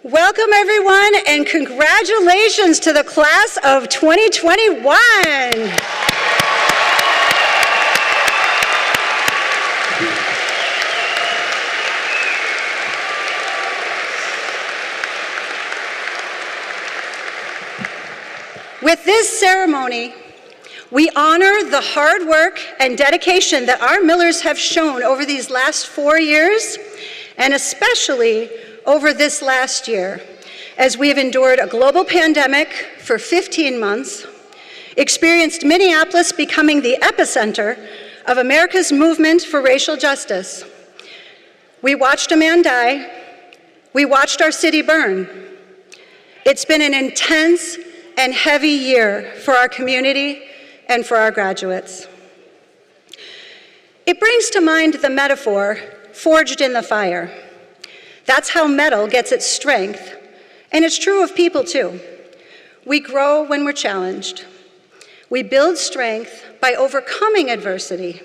Welcome everyone, and congratulations to the class of 2021. With this ceremony, we honor the hard work and dedication that our Millers have shown over these last 4 years, and especially over this last year, as we have endured a global pandemic for 15 months, experienced Minneapolis becoming the epicenter of America's movement for racial justice. We watched a man die. We watched our city burn. It's been an intense and heavy year for our community and for our graduates. It brings to mind the metaphor, forged in the fire. That's how metal gets its strength, and it's true of people too. We grow when we're challenged. We build strength by overcoming adversity,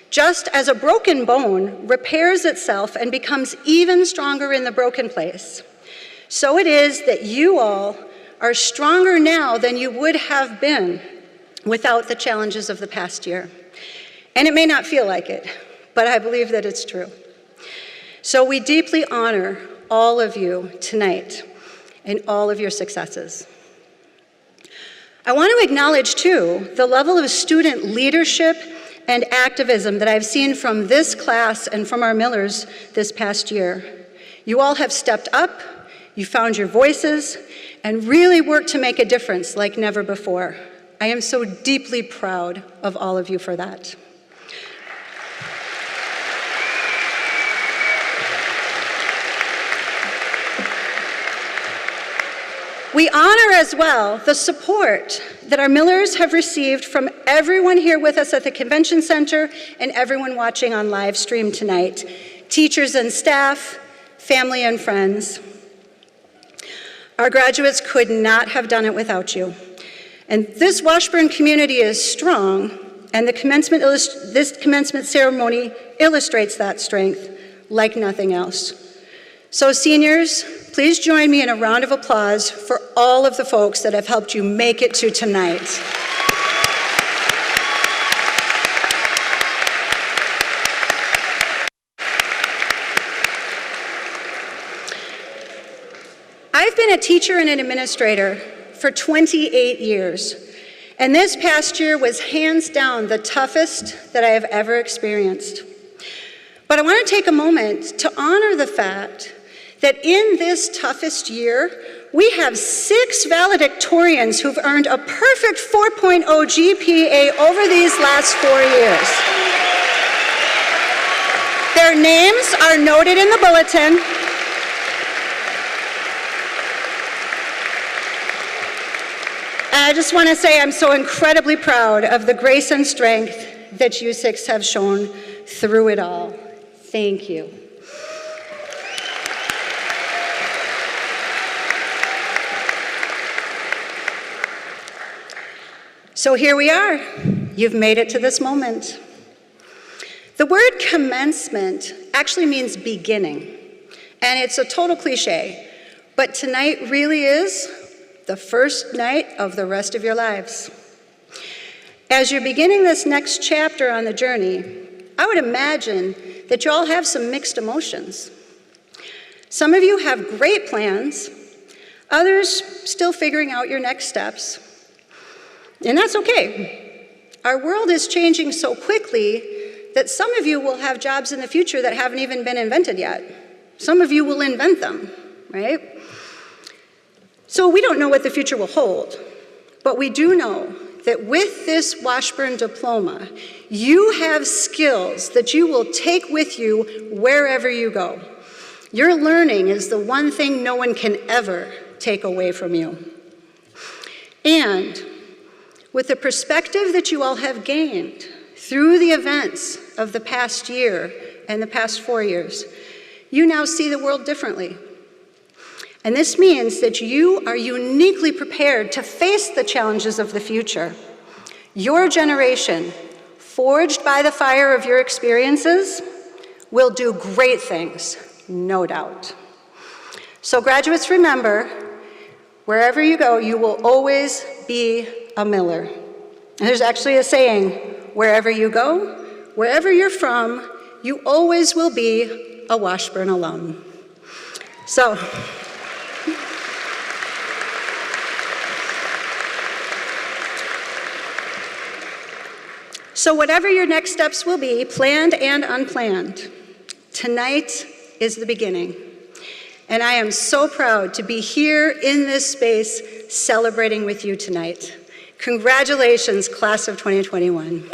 just as a broken bone repairs itself and becomes even stronger in the broken place. So it is that you all are stronger now than you would have been without the challenges of the past year. And it may not feel like it, but I believe that it's true. So we deeply honor all of you tonight and all of your successes. I want to acknowledge, too, the level of student leadership and activism that I've seen from this class and from our Millers this past year. You all have stepped up, you found your voices, and really worked to make a difference like never before. I am so deeply proud of all of you for that. We honor as well the support that our Millers have received from everyone here with us at the Convention Center and everyone watching on live stream tonight, teachers and staff, family and friends. Our graduates could not have done it without you. And this Washburn community is strong, and this commencement ceremony illustrates that strength like nothing else. So seniors, please join me in a round of applause for all of the folks that have helped you make it to tonight. I've been a teacher and an administrator for 28 years, and this past year was hands down the toughest that I have ever experienced. But I want to take a moment to honor the fact that in this toughest year, we have 6 valedictorians who've earned a perfect 4.0 GPA over these last 4 years. Their names are noted in the bulletin. And I just want to say I'm so incredibly proud of the grace and strength that you 6 have shown through it all. Thank you. So here we are. You've made it to this moment. The word commencement actually means beginning, and it's a total cliche, but tonight really is the first night of the rest of your lives. As you're beginning this next chapter on the journey, I would imagine that you all have some mixed emotions. Some of you have great plans, others still figuring out your next steps. And that's okay. Our world is changing so quickly that some of you will have jobs in the future that haven't even been invented yet. Some of you will invent them, right? So we don't know what the future will hold, but we do know that with this Washburn diploma, you have skills that you will take with you wherever you go. Your learning is the one thing no one can ever take away from you. And with the perspective that you all have gained through the events of the past year and the past 4 years, you now see the world differently. And this means that you are uniquely prepared to face the challenges of the future. Your generation, forged by the fire of your experiences, will do great things, no doubt. So graduates, remember, wherever you go, you will always be a Miller. And there's actually a saying, wherever you go, wherever you're from, you always will be a Washburn alum. So whatever your next steps will be, planned and unplanned, tonight is the beginning. And I am so proud to be here in this space celebrating with you tonight. Congratulations, class of 2021.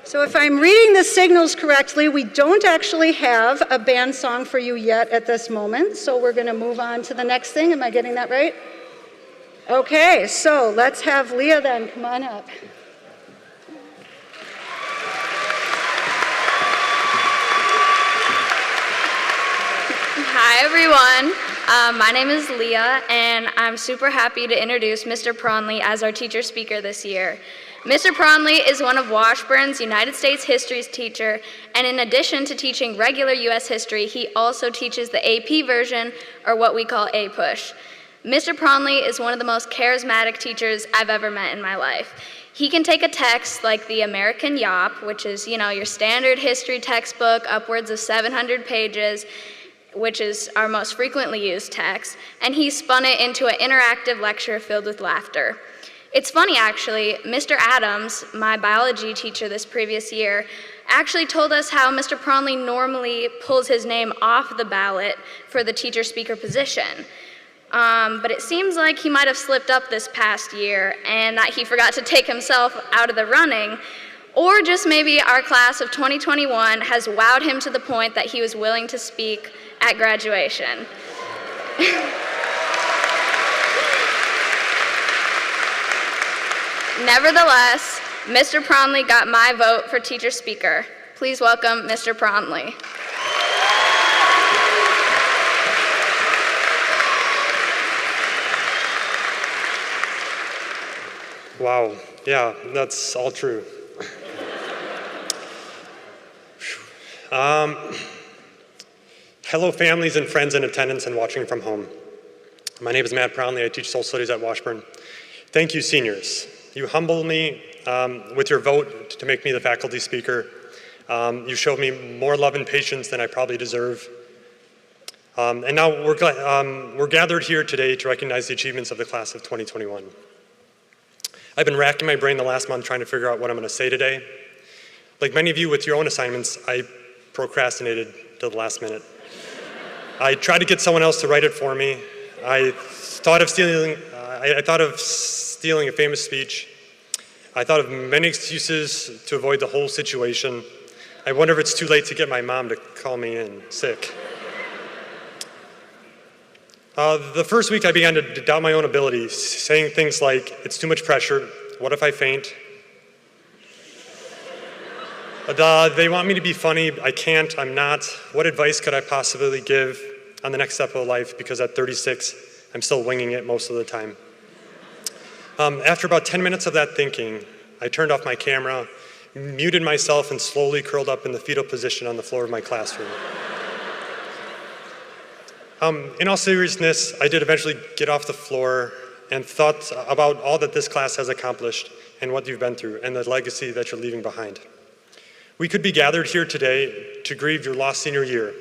So if I'm reading the signals correctly, we don't actually have a band song for you yet at this moment, so we're going to move on to the next thing. Am I getting that right? Okay, so let's have Leah then come on up. Hi, everyone. My name is Leah, and I'm super happy to introduce Mr. Pronley as our teacher speaker this year. Mr. Pronley is one of Washburn's United States History's teacher, and in addition to teaching regular U.S. history, he also teaches the AP version, or what we call APUSH. Mr. Pronley is one of the most charismatic teachers I've ever met in my life. He can take a text like the American Yawp, which is, your standard history textbook, upwards of 700 pages, which is our most frequently used text, and he spun it into an interactive lecture filled with laughter. It's funny, actually, Mr. Adams, my biology teacher this previous year, actually told us how Mr. Pronley normally pulls his name off the ballot for the teacher speaker position. But it seems like he might have slipped up this past year and that he forgot to take himself out of the running, or just maybe our class of 2021 has wowed him to the point that he was willing to speak at graduation. Nevertheless, Mr. Pronley got my vote for teacher speaker. Please welcome Mr. Pronley. Wow, yeah, that's all true. Hello, families and friends in attendance and watching from home. My name is Matt Pronley. I teach social studies at Washburn. Thank you, seniors. You humbled me with your vote to make me the faculty speaker. You showed me more love and patience than I probably deserve. And now we're gathered here today to recognize the achievements of the class of 2021. I've been racking my brain the last month trying to figure out what I'm going to say today. Like many of you with your own assignments, I procrastinated till the last minute. I tried to get someone else to write it for me. I thought of stealing a famous speech. I thought of many excuses to avoid the whole situation. I wonder if it's too late to get my mom to call me in sick. The first week I began to doubt my own abilities, saying things like, it's too much pressure, what if I faint? They want me to be funny, I can't, I'm not. What advice could I possibly give on the next step of life? Because at 36, I'm still winging it most of the time. After about 10 minutes of that thinking, I turned off my camera, muted myself, and slowly curled up in the fetal position on the floor of my classroom. In all seriousness, I did eventually get off the floor, and thought about all that this class has accomplished and what you've been through and the legacy that you're leaving behind. We could be gathered here today to grieve your lost senior year,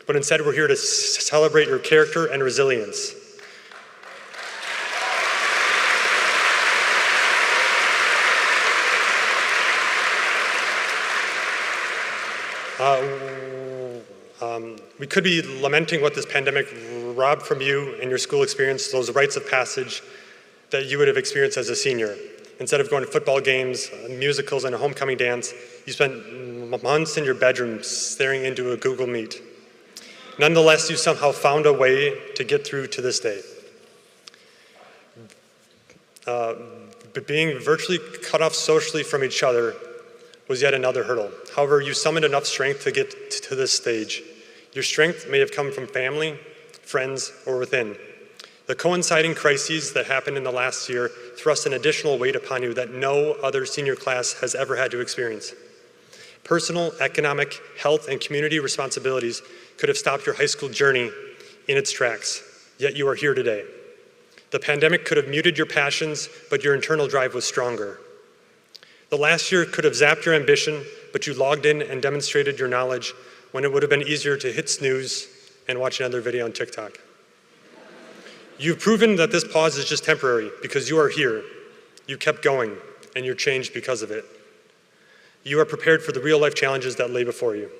but instead we're here to celebrate your character and resilience. We could be lamenting what this pandemic robbed from you and your school experience, those rites of passage that you would have experienced as a senior. Instead of going to football games, musicals, and a homecoming dance, you spent months in your bedroom staring into a Google Meet. Nonetheless, you somehow found a way to get through to this day. But being virtually cut off socially from each other was yet another hurdle. However, you summoned enough strength to get to this stage. Your strength may have come from family, friends, or within. The coinciding crises that happened in the last year thrust an additional weight upon you that no other senior class has ever had to experience. Personal, economic, health, and community responsibilities could have stopped your high school journey in its tracks, yet you are here today. The pandemic could have muted your passions, but your internal drive was stronger. The last year could have zapped your ambition, but you logged in and demonstrated your knowledge when it would have been easier to hit snooze and watch another video on TikTok. You've proven that this pause is just temporary because you are here. You kept going, and you're changed because of it. You are prepared for the real-life challenges that lay before you.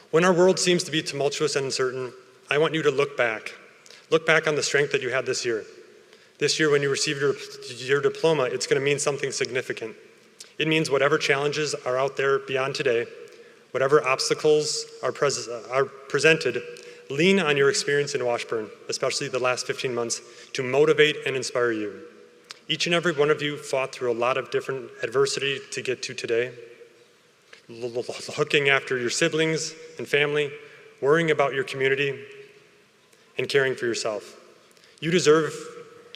When our world seems to be tumultuous and uncertain, I want you to look back. Look back on the strength that you had this year. This year, when you receive your diploma, it's going to mean something significant. It means whatever challenges are out there beyond today, whatever obstacles are presented, lean on your experience in Washburn, especially the last 15 months, to motivate and inspire you. Each and every one of you fought through a lot of different adversity to get to today. Looking after your siblings and family, worrying about your community, and caring for yourself. You deserve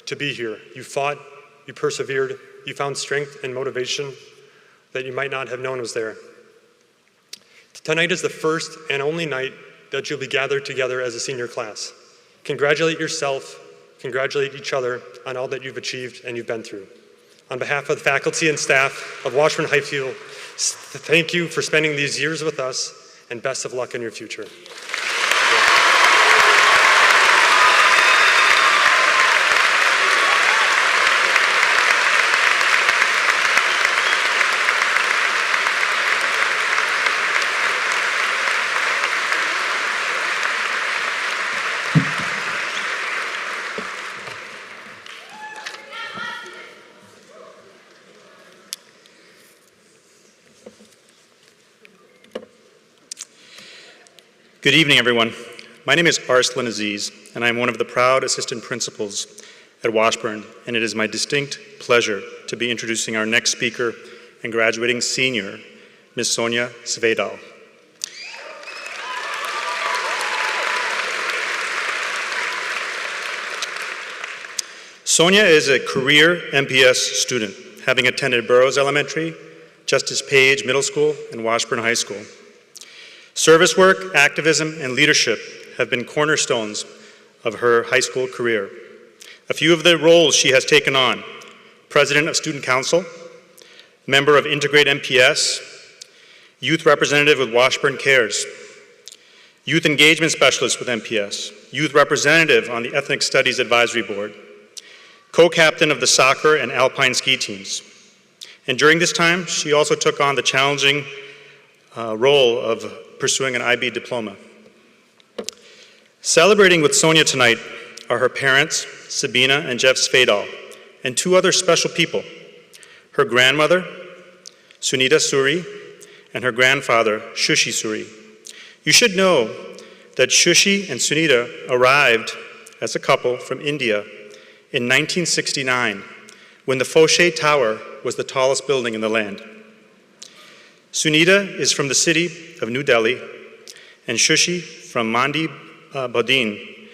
to be here. You fought, you persevered, you found strength and motivation that you might not have known was there. Tonight is the first and only night that you'll be gathered together as a senior class. Congratulate yourself, congratulate each other on all that you've achieved and you've been through. On behalf of the faculty and staff of Washburn Highfield, thank you for spending these years with us, and best of luck in your future. Good evening, everyone. My name is Arslan Aziz, and I am one of the proud assistant principals at Washburn, and it is my distinct pleasure to be introducing our next speaker and graduating senior, Ms. Sonia Svedal. Sonia is a career MPS student, having attended Burroughs Elementary, Justice Page Middle School, and Washburn High School. Service work, activism, and leadership have been cornerstones of her high school career. A few of the roles she has taken on: President of Student Council, member of Integrate MPS, Youth Representative with Washburn Cares, Youth Engagement Specialist with MPS, Youth Representative on the Ethnic Studies Advisory Board, co-captain of the soccer and alpine ski teams. And during this time, she also took on the challenging role of pursuing an IB diploma. Celebrating with Sonia tonight are her parents, Sabina and Jeff Svedal, and two other special people: her grandmother, Sunita Suri, and her grandfather, Shushi Suri. You should know that Shushi and Sunita arrived as a couple from India in 1969, when the Foshay Tower was the tallest building in the land. Sunita is from the city of New Delhi, and Shushi from Mandi Bodin.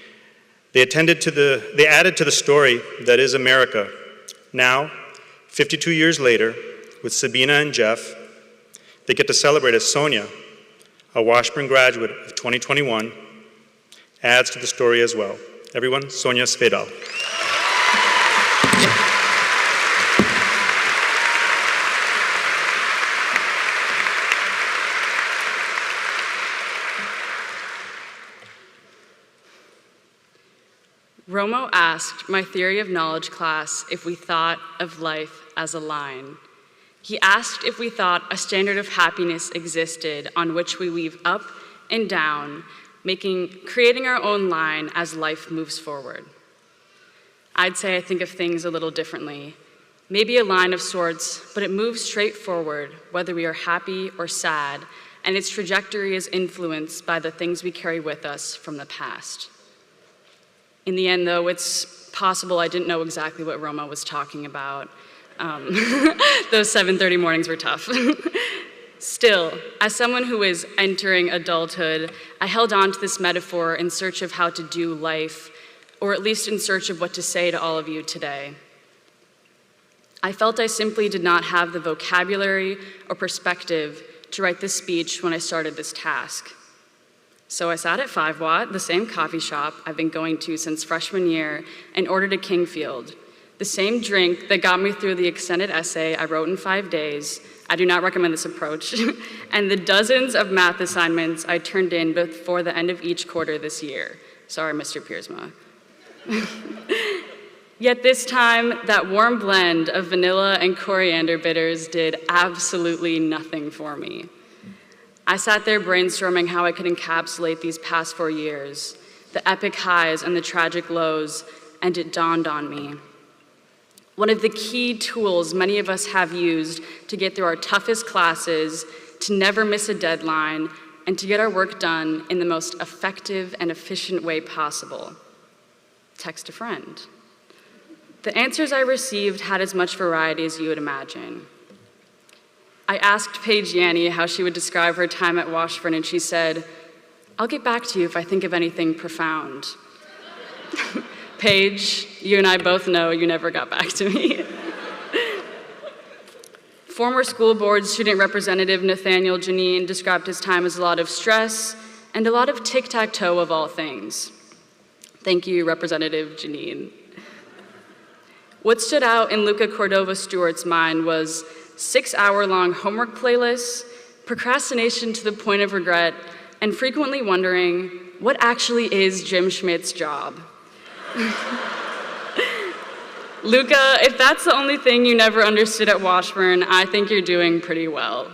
They added to the story that is America. Now, 52 years later, with Sabina and Jeff, they get to celebrate as Sonia, a Washburn graduate of 2021, adds to the story as well. Everyone, Sonia Svedal. Romo asked my theory of knowledge class if we thought of life as a line. He asked if we thought a standard of happiness existed on which we weave up and down, creating our own line as life moves forward. I'd say I think of things a little differently. Maybe a line of sorts, but it moves straight forward, whether we are happy or sad, and its trajectory is influenced by the things we carry with us from the past. In the end, though, it's possible I didn't know exactly what Roma was talking about. Those 7:30 mornings were tough. Still, as someone who is entering adulthood, I held on to this metaphor in search of how to do life, or at least in search of what to say to all of you today. I felt I simply did not have the vocabulary or perspective to write this speech when I started this task. So I sat at 5 Watt, the same coffee shop I've been going to since freshman year, and ordered a Kingfield, the same drink that got me through the extended essay I wrote in 5 days. I do not recommend this approach, and the dozens of math assignments I turned in before the end of each quarter this year. Sorry, Mr. Piersma. Yet this time, that warm blend of vanilla and coriander bitters did absolutely nothing for me. I sat there brainstorming how I could encapsulate these past 4 years, the epic highs and the tragic lows, and it dawned on me. One of the key tools many of us have used to get through our toughest classes, to never miss a deadline, and to get our work done in the most effective and efficient way possible: text a friend. The answers I received had as much variety as you would imagine. I asked Paige Yanni how she would describe her time at Washburn, and she said, "I'll get back to you if I think of anything profound." Paige, you and I both know you never got back to me. Former school board student representative Nathaniel Janine described his time as a lot of stress and a lot of tic-tac-toe of all things. Thank you, Representative Janine. What stood out in Luca Cordova Stewart's mind was 6-hour-long homework playlists, procrastination to the point of regret, and frequently wondering, what actually is Jim Schmidt's job? Luca, if that's the only thing you never understood at Washburn, I think you're doing pretty well.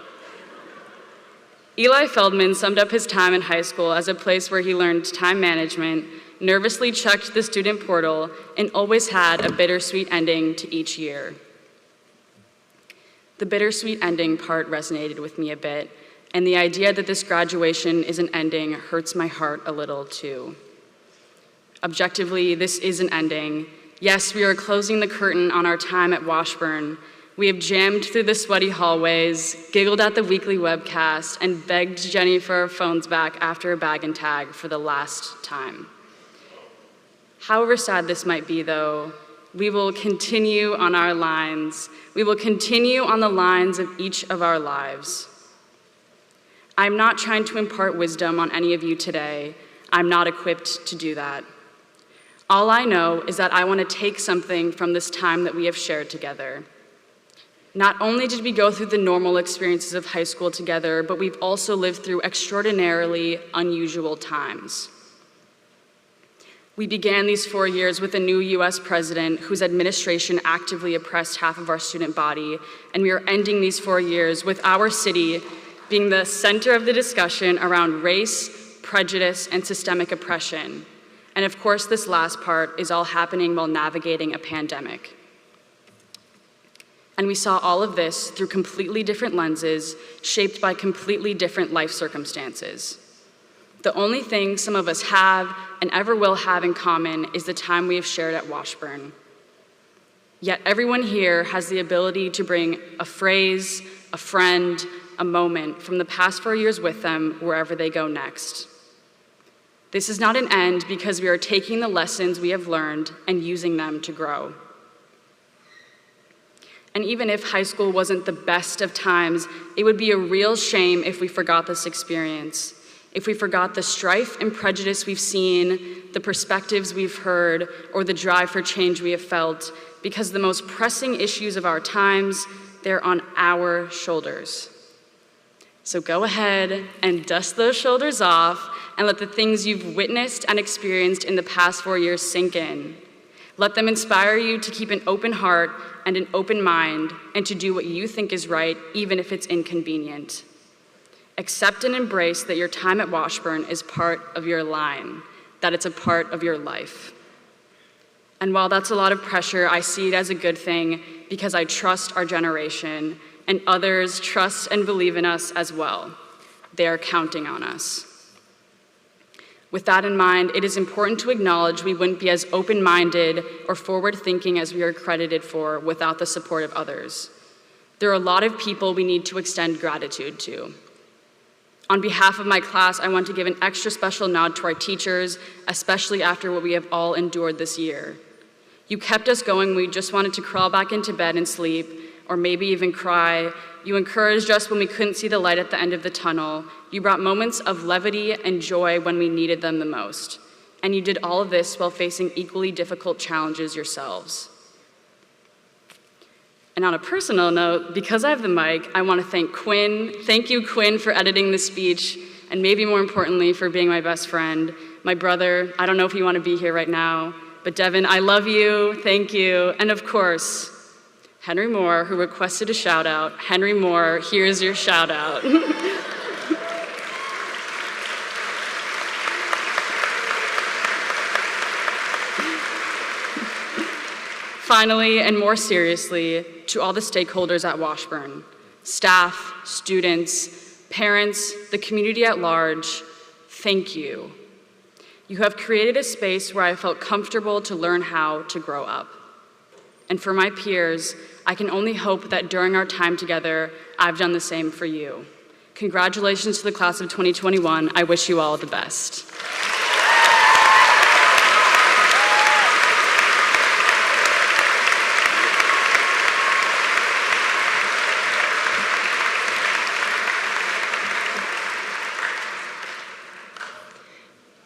Eli Feldman summed up his time in high school as a place where he learned time management, nervously checked the student portal, and always had a bittersweet ending to each year. The bittersweet ending part resonated with me a bit, and the idea that this graduation isn't ending hurts my heart a little too. Objectively, this is an ending. Yes, we are closing the curtain on our time at Washburn. We have jammed through the sweaty hallways, giggled at the weekly webcast, and begged Jenny for our phones back after a bag and tag for the last time. However sad this might be, though, we will continue on our lines. We will continue on the lines of each of our lives. I'm not trying to impart wisdom on any of you today. I'm not equipped to do that. All I know is that I want to take something from this time that we have shared together. Not only did we go through the normal experiences of high school together, but we've also lived through extraordinarily unusual times. We began these 4 years with a new US president whose administration actively oppressed half of our student body, and we are ending these 4 years with our city being the center of the discussion around race, prejudice, and systemic oppression. And of course, this last part is all happening while navigating a pandemic. And we saw all of this through completely different lenses, shaped by completely different life circumstances. The only thing some of us have and ever will have in common is the time we have shared at Washburn. Yet everyone here has the ability to bring a phrase, a friend, a moment from the past 4 years with them wherever they go next. This is not an end because we are taking the lessons we have learned and using them to grow. And even if high school wasn't the best of times, it would be a real shame if we forgot this experience, if we forgot the strife and prejudice we've seen, the perspectives we've heard, or the drive for change we have felt, because the most pressing issues of our times, they're on our shoulders. So go ahead and dust those shoulders off and let the things you've witnessed and experienced in the past 4 years sink in. Let them inspire you to keep an open heart and an open mind and to do what you think is right, even if it's inconvenient. Accept and embrace that your time at Washburn is part of your line, that it's a part of your life. And while that's a lot of pressure, I see it as a good thing because I trust our generation, and others trust and believe in us as well. They are counting on us. With that in mind, it is important to acknowledge we wouldn't be as open-minded or forward-thinking as we are credited for without the support of others. There are a lot of people we need to extend gratitude to. On behalf of my class, I want to give an extra special nod to our teachers, especially after what we have all endured this year. You kept us going when we just wanted to crawl back into bed and sleep, or maybe even cry. You encouraged us when we couldn't see the light at the end of the tunnel. You brought moments of levity and joy when we needed them the most. And you did all of this while facing equally difficult challenges yourselves. And on a personal note, because I have the mic, I want to thank Quinn. Thank you, Quinn, for editing this speech, and maybe more importantly, for being my best friend. My brother, I don't know if you want to be here right now, but Devin, I love you, thank you. And of course, Henry Moore, who requested a shout out. Henry Moore, here's your shout out. Finally, and more seriously, to all the stakeholders at Washburn, staff, students, parents, the community at large, thank you. You have created a space where I felt comfortable to learn how to grow up. And for my peers, I can only hope that during our time together, I've done the same for you. Congratulations to the class of 2021. I wish you all the best.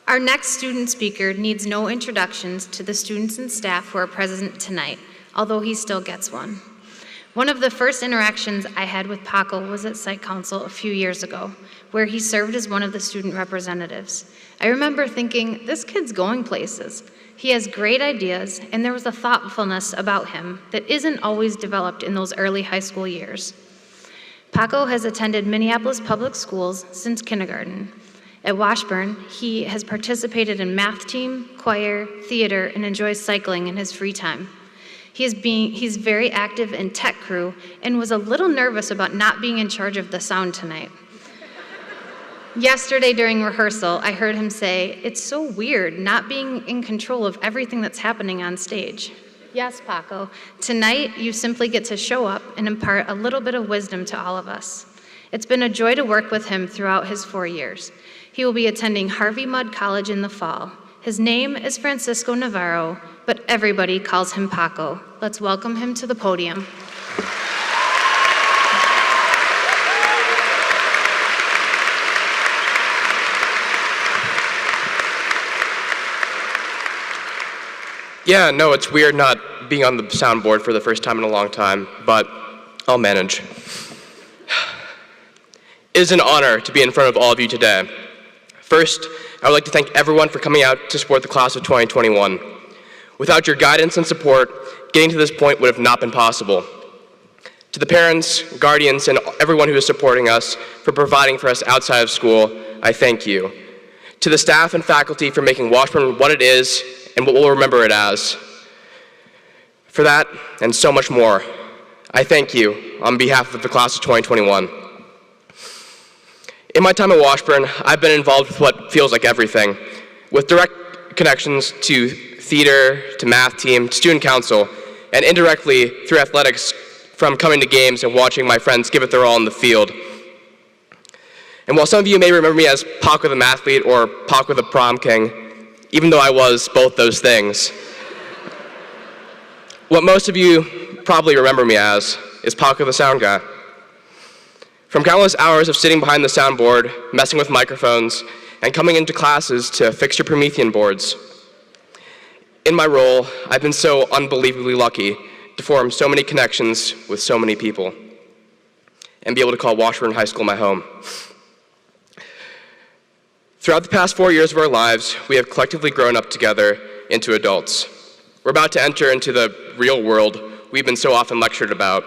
Our next student speaker needs no introductions to the students and staff who are present tonight, although he still gets one. One of the first interactions I had with Paco was at Site Council a few years ago, where he served as one of the student representatives. I remember thinking, this kid's going places. He has great ideas, and there was a thoughtfulness about him that isn't always developed in those early high school years. Paco has attended Minneapolis Public Schools since kindergarten. At Washburn, he has participated in math team, choir, theater, and enjoys cycling in his free time. He's very active in tech crew and was a little nervous about not being in charge of the sound tonight. Yesterday during rehearsal, I heard him say, "It's so weird not being in control of everything that's happening on stage." Yes, Paco, tonight you simply get to show up and impart a little bit of wisdom to all of us. It's been a joy to work with him throughout his 4 years. He will be attending Harvey Mudd College in the fall. His name is Francisco Navarro, but everybody calls him Paco. Let's welcome him to the podium. Yeah, no, it's weird not being on the soundboard for the first time in a long time, but I'll manage. It is an honor to be in front of all of you today. First, I would like to thank everyone for coming out to support the class of 2021. Without your guidance and support, getting to this point would have not been possible. To the parents, guardians, and everyone who is supporting us for providing for us outside of school, I thank you. To the staff and faculty for making Washburn what it is and what we'll remember it as. For that, and so much more, I thank you on behalf of the class of 2021. In my time at Washburn, I've been involved with what feels like everything, with direct connections to theater, to math team, to student council, and indirectly through athletics from coming to games and watching my friends give it their all in the field. And while some of you may remember me as Paco the mathlete or Paco the prom king, even though I was both those things, what most of you probably remember me as is Paco the sound guy. From countless hours of sitting behind the soundboard, messing with microphones, and coming into classes to fix your Promethean boards. In my role, I've been so unbelievably lucky to form so many connections with so many people and be able to call Washburn High School my home. Throughout the past 4 years of our lives, we have collectively grown up together into adults. We're about to enter into the real world we've been so often lectured about.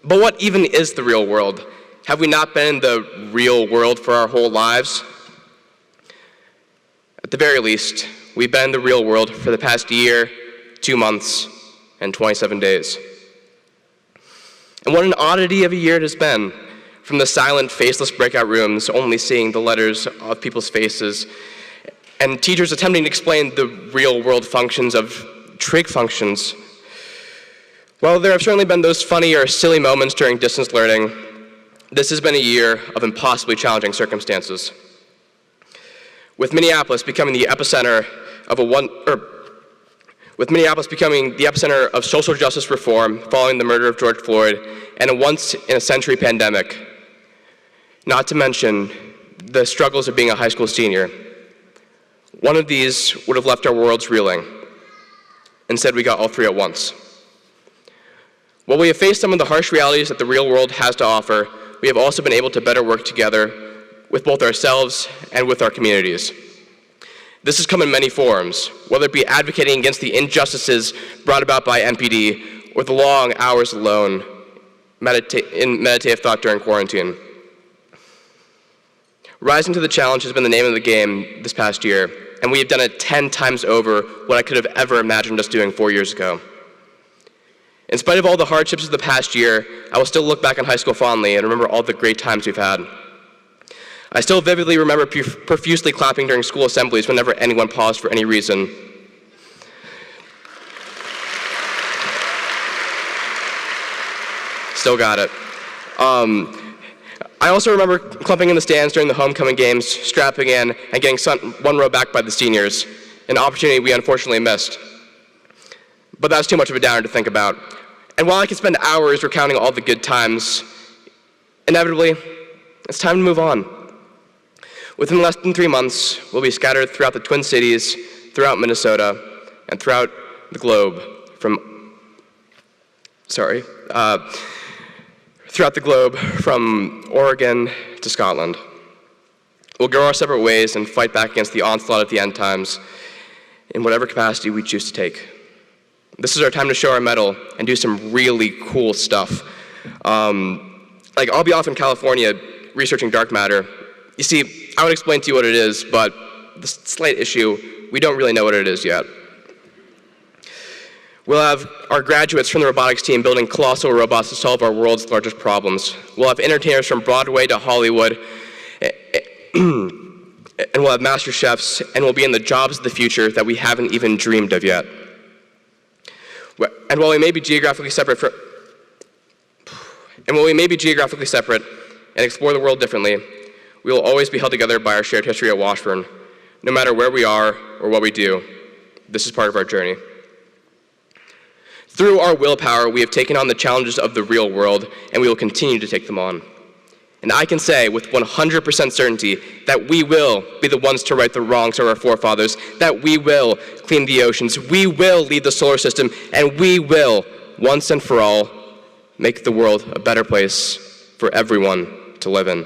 But what even is the real world? Have we not been in the real world for our whole lives? At the very least, we've been in the real world for the past year, 2 months, and 27 days. And what an oddity of a year it has been, from the silent, faceless breakout rooms, only seeing the letters of people's faces, and teachers attempting to explain the real-world functions of trig functions. While there have certainly been those funny or silly moments during distance learning, this has been a year of impossibly challenging circumstances. With Minneapolis becoming the epicenter of social justice reform following the murder of George Floyd and a once-in-a-century pandemic, not to mention the struggles of being a high school senior. One of these would have left our worlds reeling. Instead, we got all three at once. While we have faced some of the harsh realities that the real world has to offer, we have also been able to better work together with both ourselves and with our communities. This has come in many forms, whether it be advocating against the injustices brought about by MPD or the long hours alone in meditative thought during quarantine. Rising to the challenge has been the name of the game this past year, and we have done it 10 times over what I could have ever imagined us doing 4 years ago. In spite of all the hardships of the past year, I will still look back on high school fondly and remember all the great times we've had. I still vividly remember profusely clapping during school assemblies whenever anyone paused for any reason. Still got it. I also remember clapping in the stands during the homecoming games, strapping in, and getting one row back by the seniors, an opportunity we unfortunately missed. But that's too much of a downer to think about. And while I could spend hours recounting all the good times, inevitably, it's time to move on. Within less than 3 months, we'll be scattered throughout the Twin Cities, throughout Minnesota, and throughout the globe from Oregon to Scotland. We'll go our separate ways and fight back against the onslaught of the end times in whatever capacity we choose to take. This is our time to show our mettle and do some really cool stuff. I'll be off in California researching dark matter. You see, I would explain to you what it is, but the slight issue, we don't really know what it is yet. We'll have our graduates from the robotics team building colossal robots to solve our world's largest problems. We'll have entertainers from Broadway to Hollywood, and we'll have master chefs, and we'll be in the jobs of the future that we haven't even dreamed of yet. And while we may be geographically separate and explore the world differently, we will always be held together by our shared history at Washburn, no matter where we are or what we do. This is part of our journey. Through our willpower, we have taken on the challenges of the real world, and we will continue to take them on. And I can say with 100% certainty that we will be the ones to right the wrongs of our forefathers, that we will clean the oceans, we will lead the solar system, and we will, once and for all, make the world a better place for everyone to live in.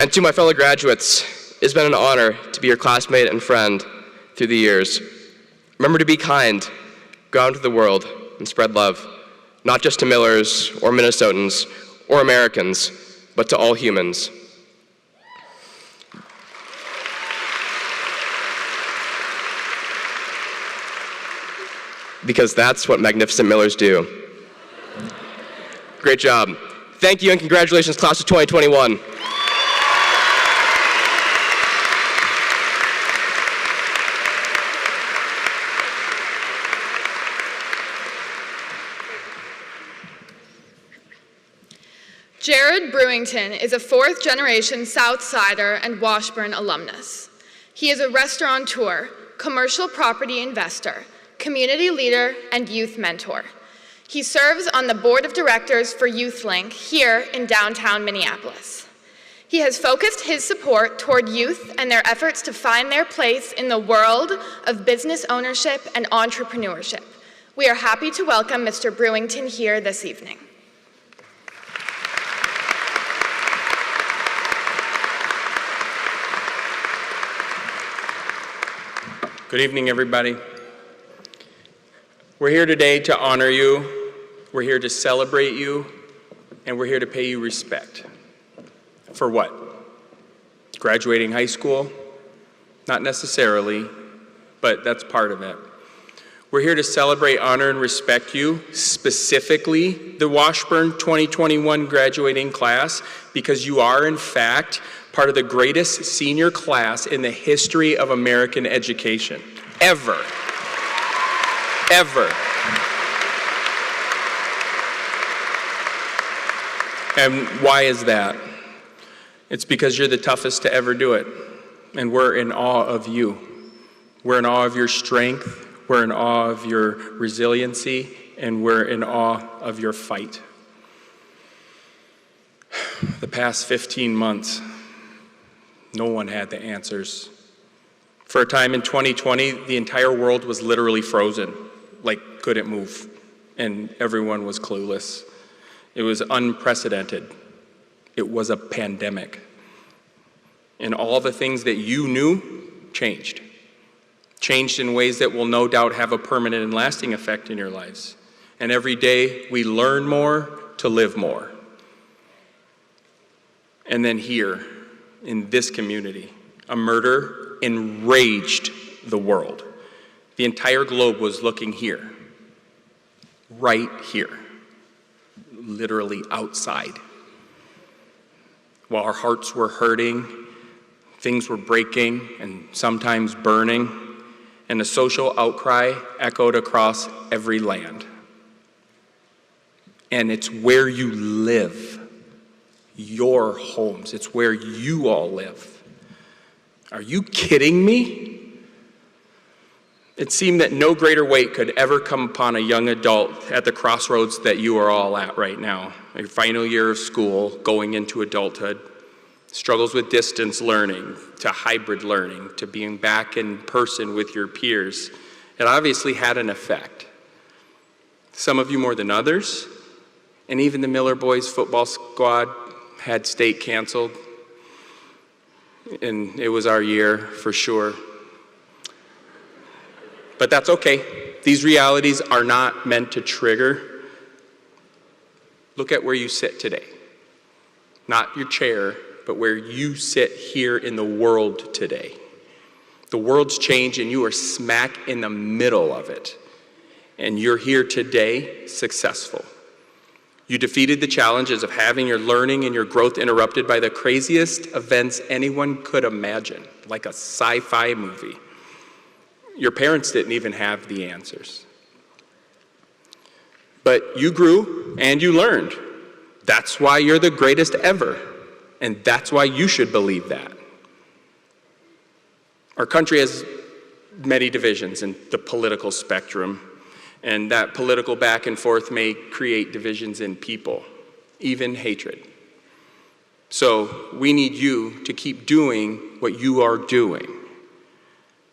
And to my fellow graduates, it's been an honor to be your classmate and friend through the years. Remember to be kind, go out into the world, and spread love, not just to Millers or Minnesotans or Americans, but to all humans. Because that's what magnificent Millers do. Great job. Thank you and congratulations, class of 2021. Jared Brewington is a fourth-generation Southsider and Washburn alumnus. He is a restaurateur, commercial property investor, community leader, and youth mentor. He serves on the board of directors for YouthLink here in downtown Minneapolis. He has focused his support toward youth and their efforts to find their place in the world of business ownership and entrepreneurship. We are happy to welcome Mr. Brewington here this evening. Good evening, everybody. We're here today to honor you, we're here to celebrate you, and we're here to pay you respect. For what? Graduating high school? Not necessarily, but that's part of it. We're here to celebrate, honor, and respect you, specifically the Washburn 2021 graduating class, because you are, in fact, part of the greatest senior class in the history of American education. Ever. Ever. And why is that? It's because you're the toughest to ever do it. And we're in awe of you. We're in awe of your strength. We're in awe of your resiliency. And we're in awe of your fight. The past 15 months, no one had the answers. For a time in 2020, the entire world was literally frozen, like couldn't move, and everyone was clueless. It was unprecedented. It was a pandemic. And all the things that you knew changed. Changed in ways that will no doubt have a permanent and lasting effect in your lives. And every day we learn more to live more. And then here, in this community, a murder enraged the world. The entire globe was looking here, right here, literally outside. While our hearts were hurting, things were breaking and sometimes burning, and the social outcry echoed across every land. And it's where you live. Your homes. It's where you all live. Are you kidding me? It seemed that no greater weight could ever come upon a young adult at the crossroads that you are all at right now. Your final year of school, going into adulthood, struggles with distance learning, to hybrid learning, to being back in person with your peers. It obviously had an effect. Some of you more than others, and even the Miller Boys football squad had state canceled, and it was our year for sure. But that's okay. These realities are not meant to trigger. Look at where you sit today. Not your chair, but where you sit here in the world today. The world's changed and you are smack in the middle of it. And you're here today successful. You defeated the challenges of having your learning and your growth interrupted by the craziest events anyone could imagine, like a sci-fi movie. Your parents didn't even have the answers. But you grew and you learned. That's why you're the greatest ever. And that's why you should believe that. Our country has many divisions in the political spectrum. And that political back and forth may create divisions in people, even hatred. So we need you to keep doing what you are doing.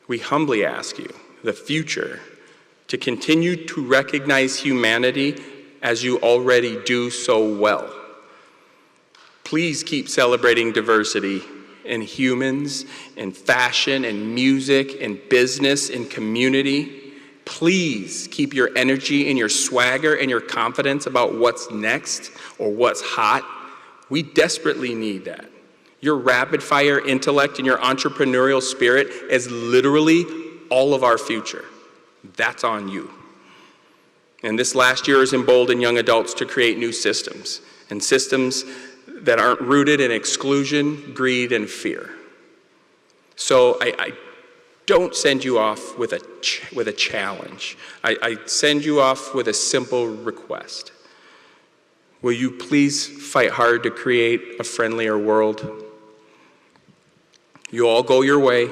We humbly ask you, the future, to continue to recognize humanity as you already do so well. Please keep celebrating diversity in humans, in fashion, in music, in business, in community. Please keep your energy and your swagger and your confidence about what's next or what's hot. We desperately need that. Your rapid-fire intellect and your entrepreneurial spirit is literally all of our future. That's on you. And this last year has emboldened young adults to create new systems, and systems that aren't rooted in exclusion, greed, and fear. So I don't send you off with a challenge. I send you off with a simple request. Will you please fight hard to create a friendlier world? You all go your way,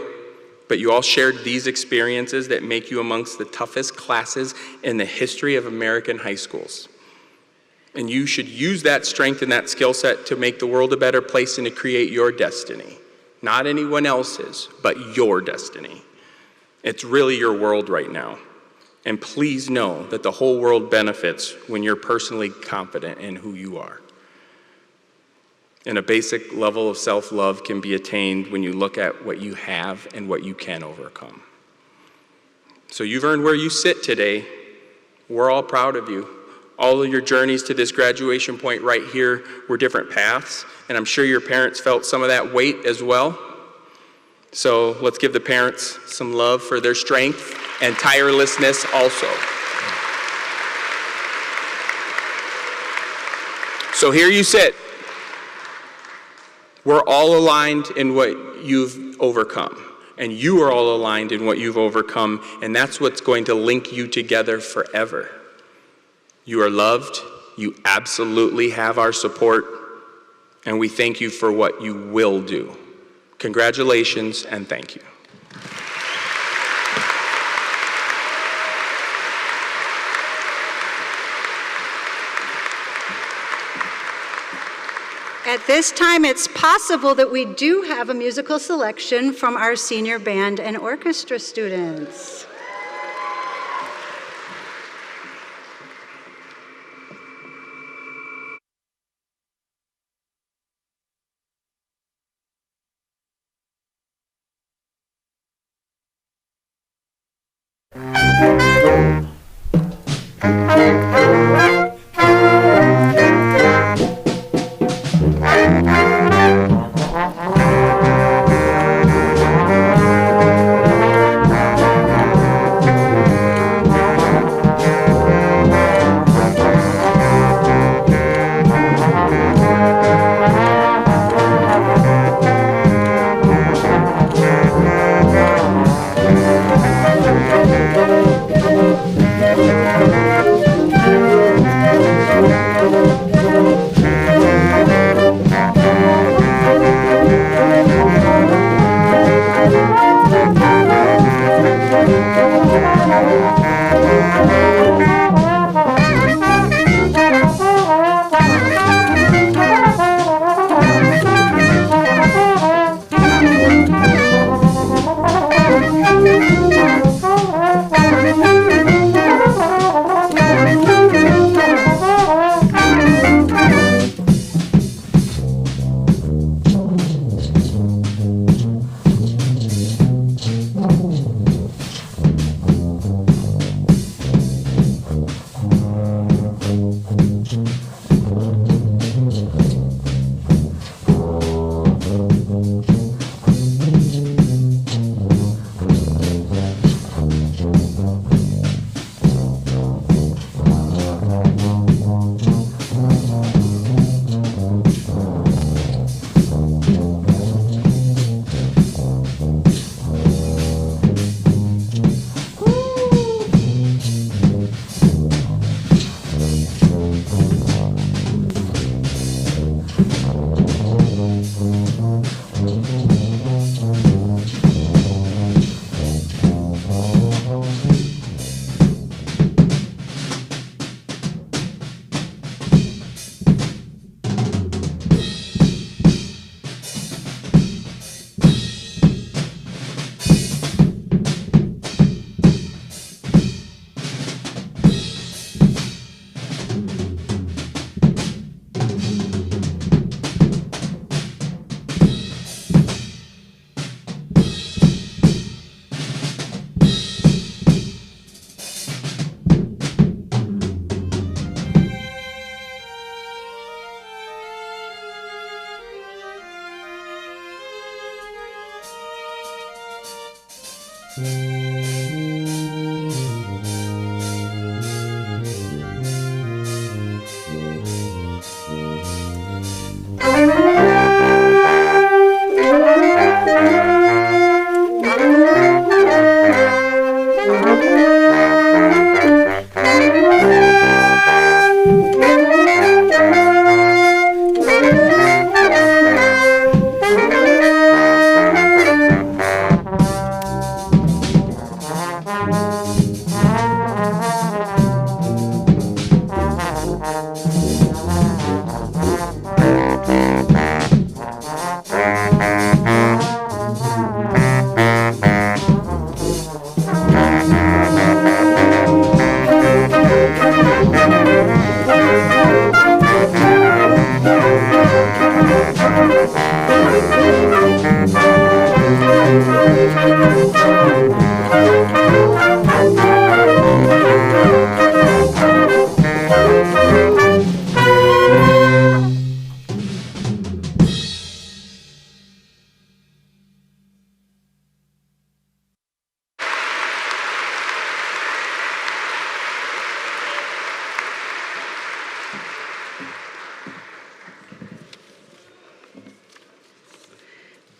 but you all shared these experiences that make you amongst the toughest classes in the history of American high schools. And you should use that strength and that skill set to make the world a better place and to create your destiny. Not anyone else's, but your destiny. It's really your world right now. And please know that the whole world benefits when you're personally confident in who you are. And a basic level of self-love can be attained when you look at what you have and what you can overcome. So you've earned where you sit today. We're all proud of you. All of your journeys to this graduation point right here were different paths, and I'm sure your parents felt some of that weight as well. So let's give the parents some love for their strength and tirelessness also. So here you sit. We're all aligned in what you've overcome, and you are all aligned in what you've overcome, and that's what's going to link you together forever. You are loved, you absolutely have our support, and we thank you for what you will do. Congratulations and thank you. At this time, it's possible that we do have a musical selection from our senior band and orchestra students.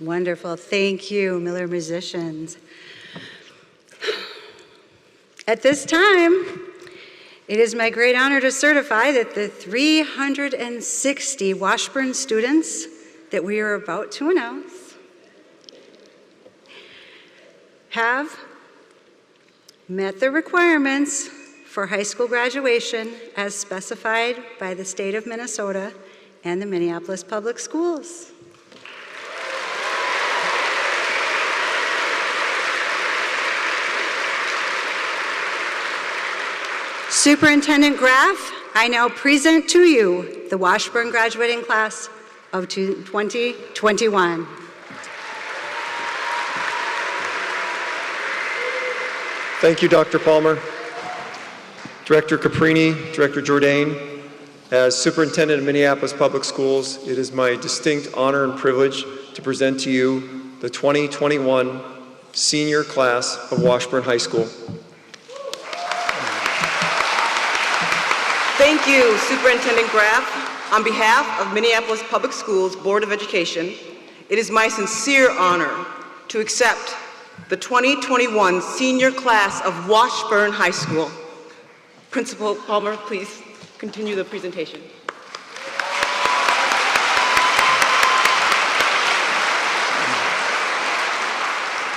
Wonderful. Thank you, Miller Musicians. At this time, it is my great honor to certify that the 360 Washburn students that we are about to announce have met the requirements for high school graduation as specified by the state of Minnesota and the Minneapolis Public Schools. Superintendent Graff, I now present to you the Washburn graduating class of 2021. Thank you, Dr. Palmer. Director Caprini, Director Jourdain, as Superintendent of Minneapolis Public Schools, it is my distinct honor and privilege to present to you the 2021 senior class of Washburn High School. Thank you, Superintendent Graff. On behalf of Minneapolis Public Schools Board of Education, it is my sincere honor to accept the 2021 senior class of Washburn High School. Principal Palmer, please continue the presentation.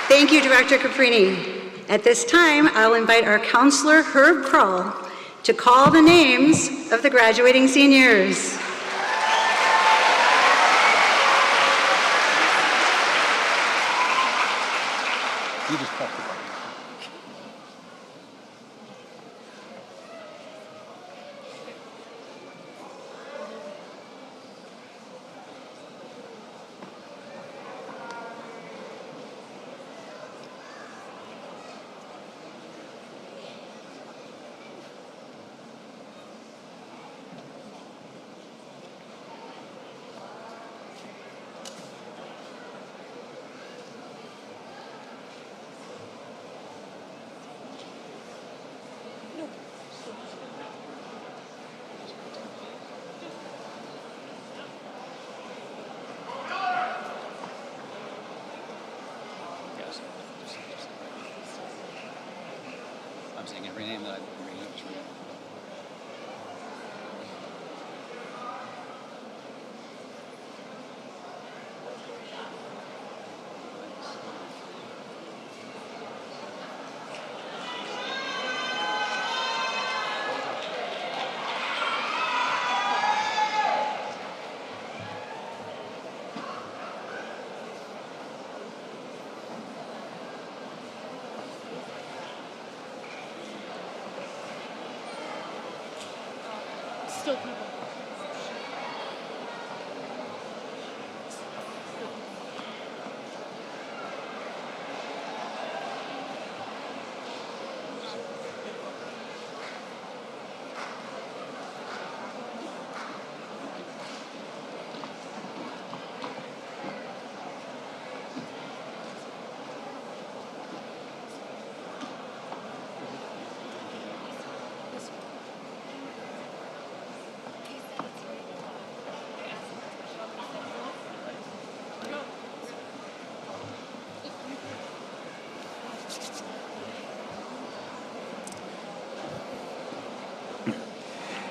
Thank you, Director Caprini. At this time, I'll invite our counselor, Herb Krull, to call the names of the graduating seniors. I'm saying every name that I bring up to you.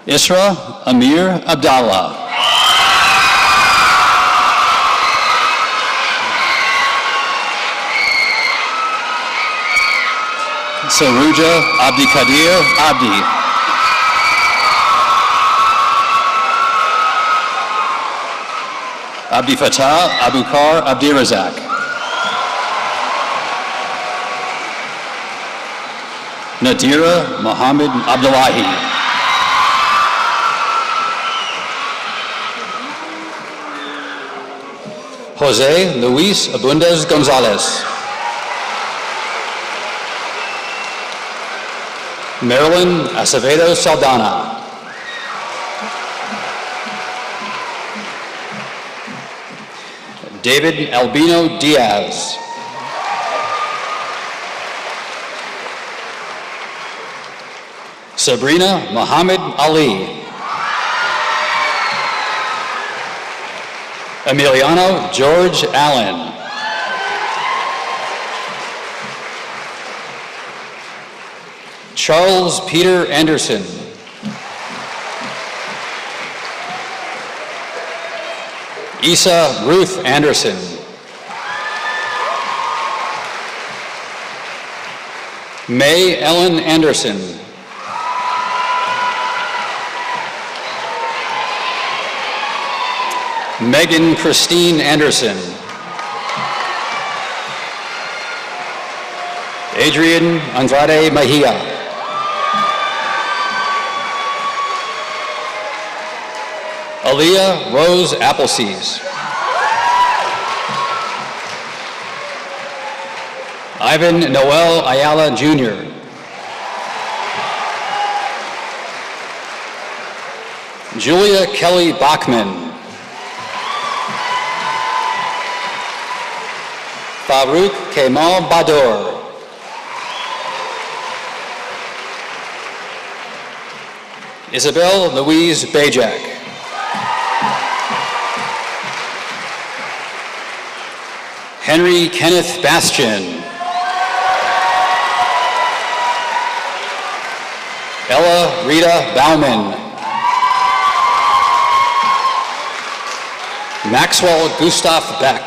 Isra Amir Abdallah. Saruja Abdikadir Abdi. Abdi Fatah Abukar Abdirazak. Nadira Mohammed Abdullahi. Jose Luis Abundez Gonzalez. Marilyn Acevedo Saldana. David Albino Diaz. Sabrina Muhammad Ali. Emiliano George Allen. Charles Peter Anderson. Isa Ruth Anderson. May Ellen Anderson. Megan Christine Anderson. Adrian Andrade Mejia. Aaliyah Rose Appleseas. Ivan Noel Ayala Jr. Julia Kelly Bachman. Farouk Kemal Badour. Isabel Louise Bajak. Henry Kenneth Bastian. Ella Rita Bauman. Maxwell Gustav Beck.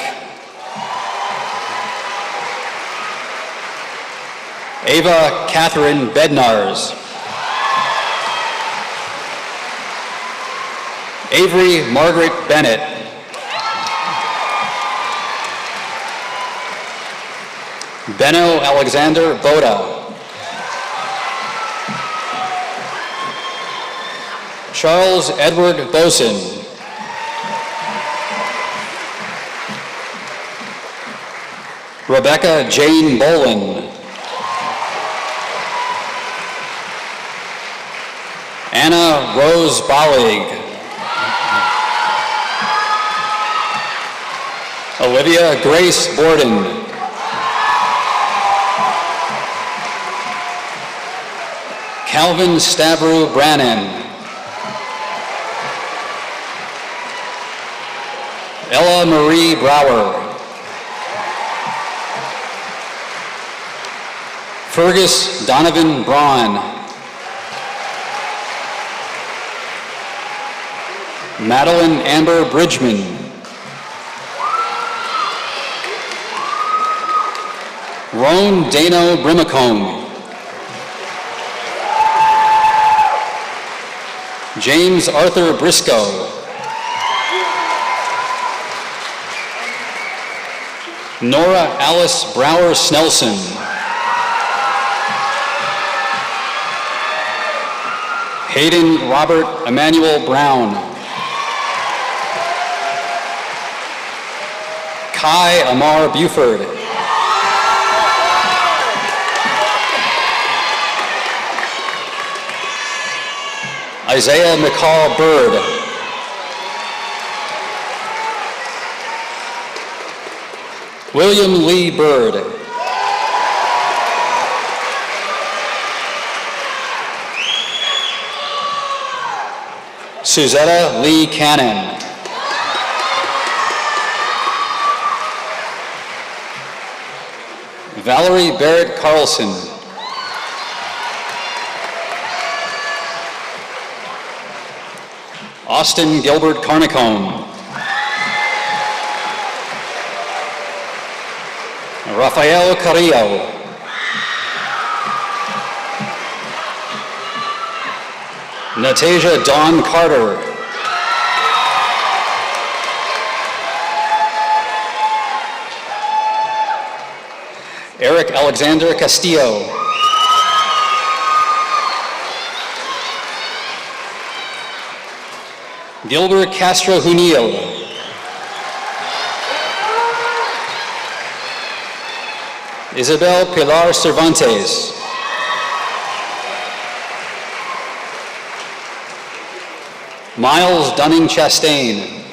Ava Catherine Bednars. Avery Margaret Bennett. Benno Alexander Boda. Charles Edward Boson. Rebecca Jane Bolin. Anna Rose Bollig. Olivia Grace Borden. Calvin Stavru Brannan. Ella Marie Brower. Fergus Donovan Braun. Madeline Amber Bridgman. Roan Dano Brimacombe. James Arthur Briscoe. Nora Alice Brower Snelson. Hayden Robert Emmanuel Brown. Kai Amar Buford. Isaiah McCall Bird. William Lee Bird. Suzetta Lee Cannon. Valerie Barrett Carlson. Austin Gilbert Carnicombe. Rafael Carrillo. Natasia Dawn Carter. Eric Alexander Castillo. Gilbert Castro Junil. Isabel Pilar Cervantes. Miles Dunning Chastain.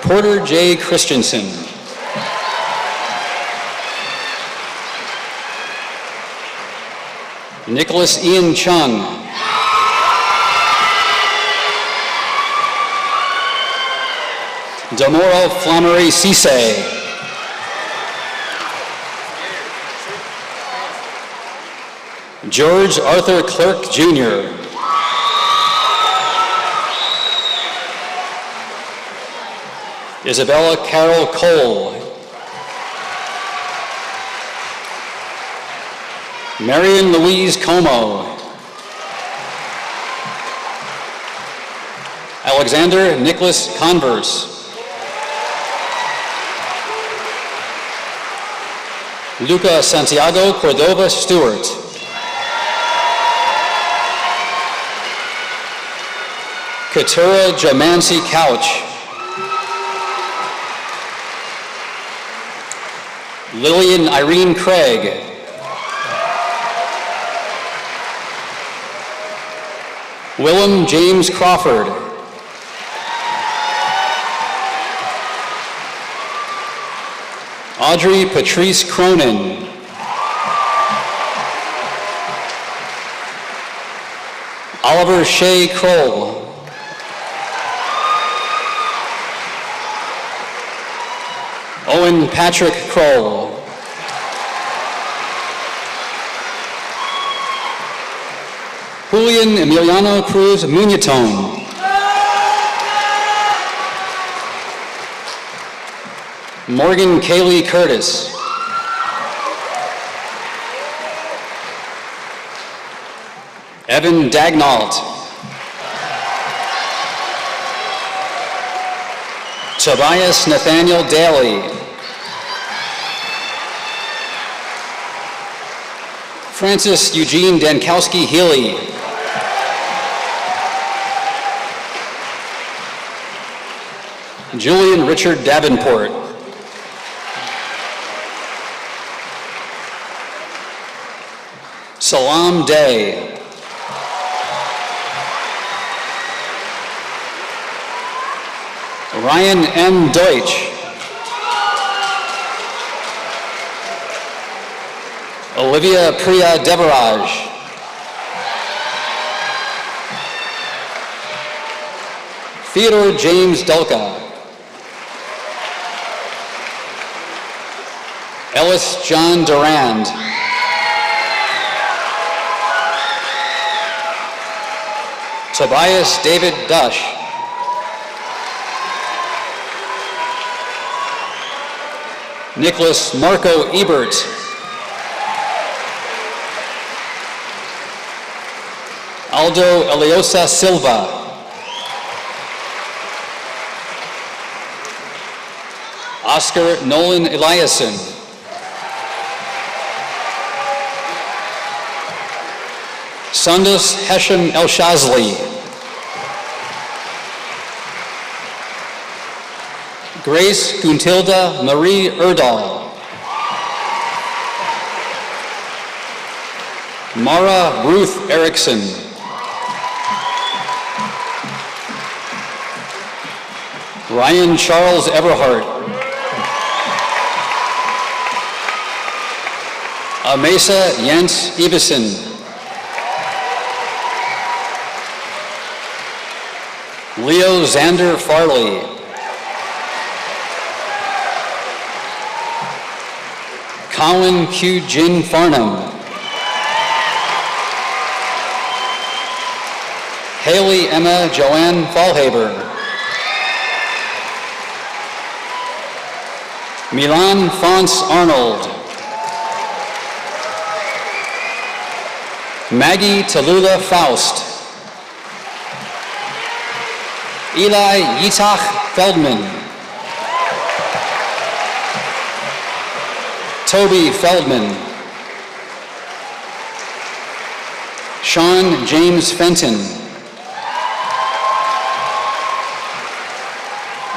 Porter J. Christensen. Nicholas Ian Chung. Damoro Flamery Cisse. George Arthur Clerk, Jr. Isabella Carol Cole. Marion Louise Como. Alexander Nicholas Converse. Luca Santiago Cordova Stewart. Keturah Jamancy Couch. Lillian Irene Craig. Willem James Crawford. Audrey Patrice Cronin. Oliver Shea Kroll. Owen Patrick Kroll. Julian Emiliano Cruz Muñetón. Morgan Kaylee Curtis. Evan Dagnalt. Tobias Nathaniel Daly. Francis Eugene Dankowski Healy. Julian Richard Davenport. Salam Day. Ryan M. Deutsch. Olivia Priya Devaraj. Theodore James Dulka. Ellis John Durand. Tobias David Dush. Nicholas Marco Ebert. Aldo Eliosa Silva. Oscar Nolan Eliason. Sundus Hesham El Shazli. Grace Guntilda Marie Erdahl. Mara Ruth Erickson. Ryan Charles Everhart. Amesa Jens Iveson. Leo Xander Farley. Colin Q. Jin Farnham. Haley Emma Joanne Fallhaber. Milan Fons Arnold. Maggie Tallulah Faust. Eli Yitach Feldman. Toby Feldman. Sean James Fenton.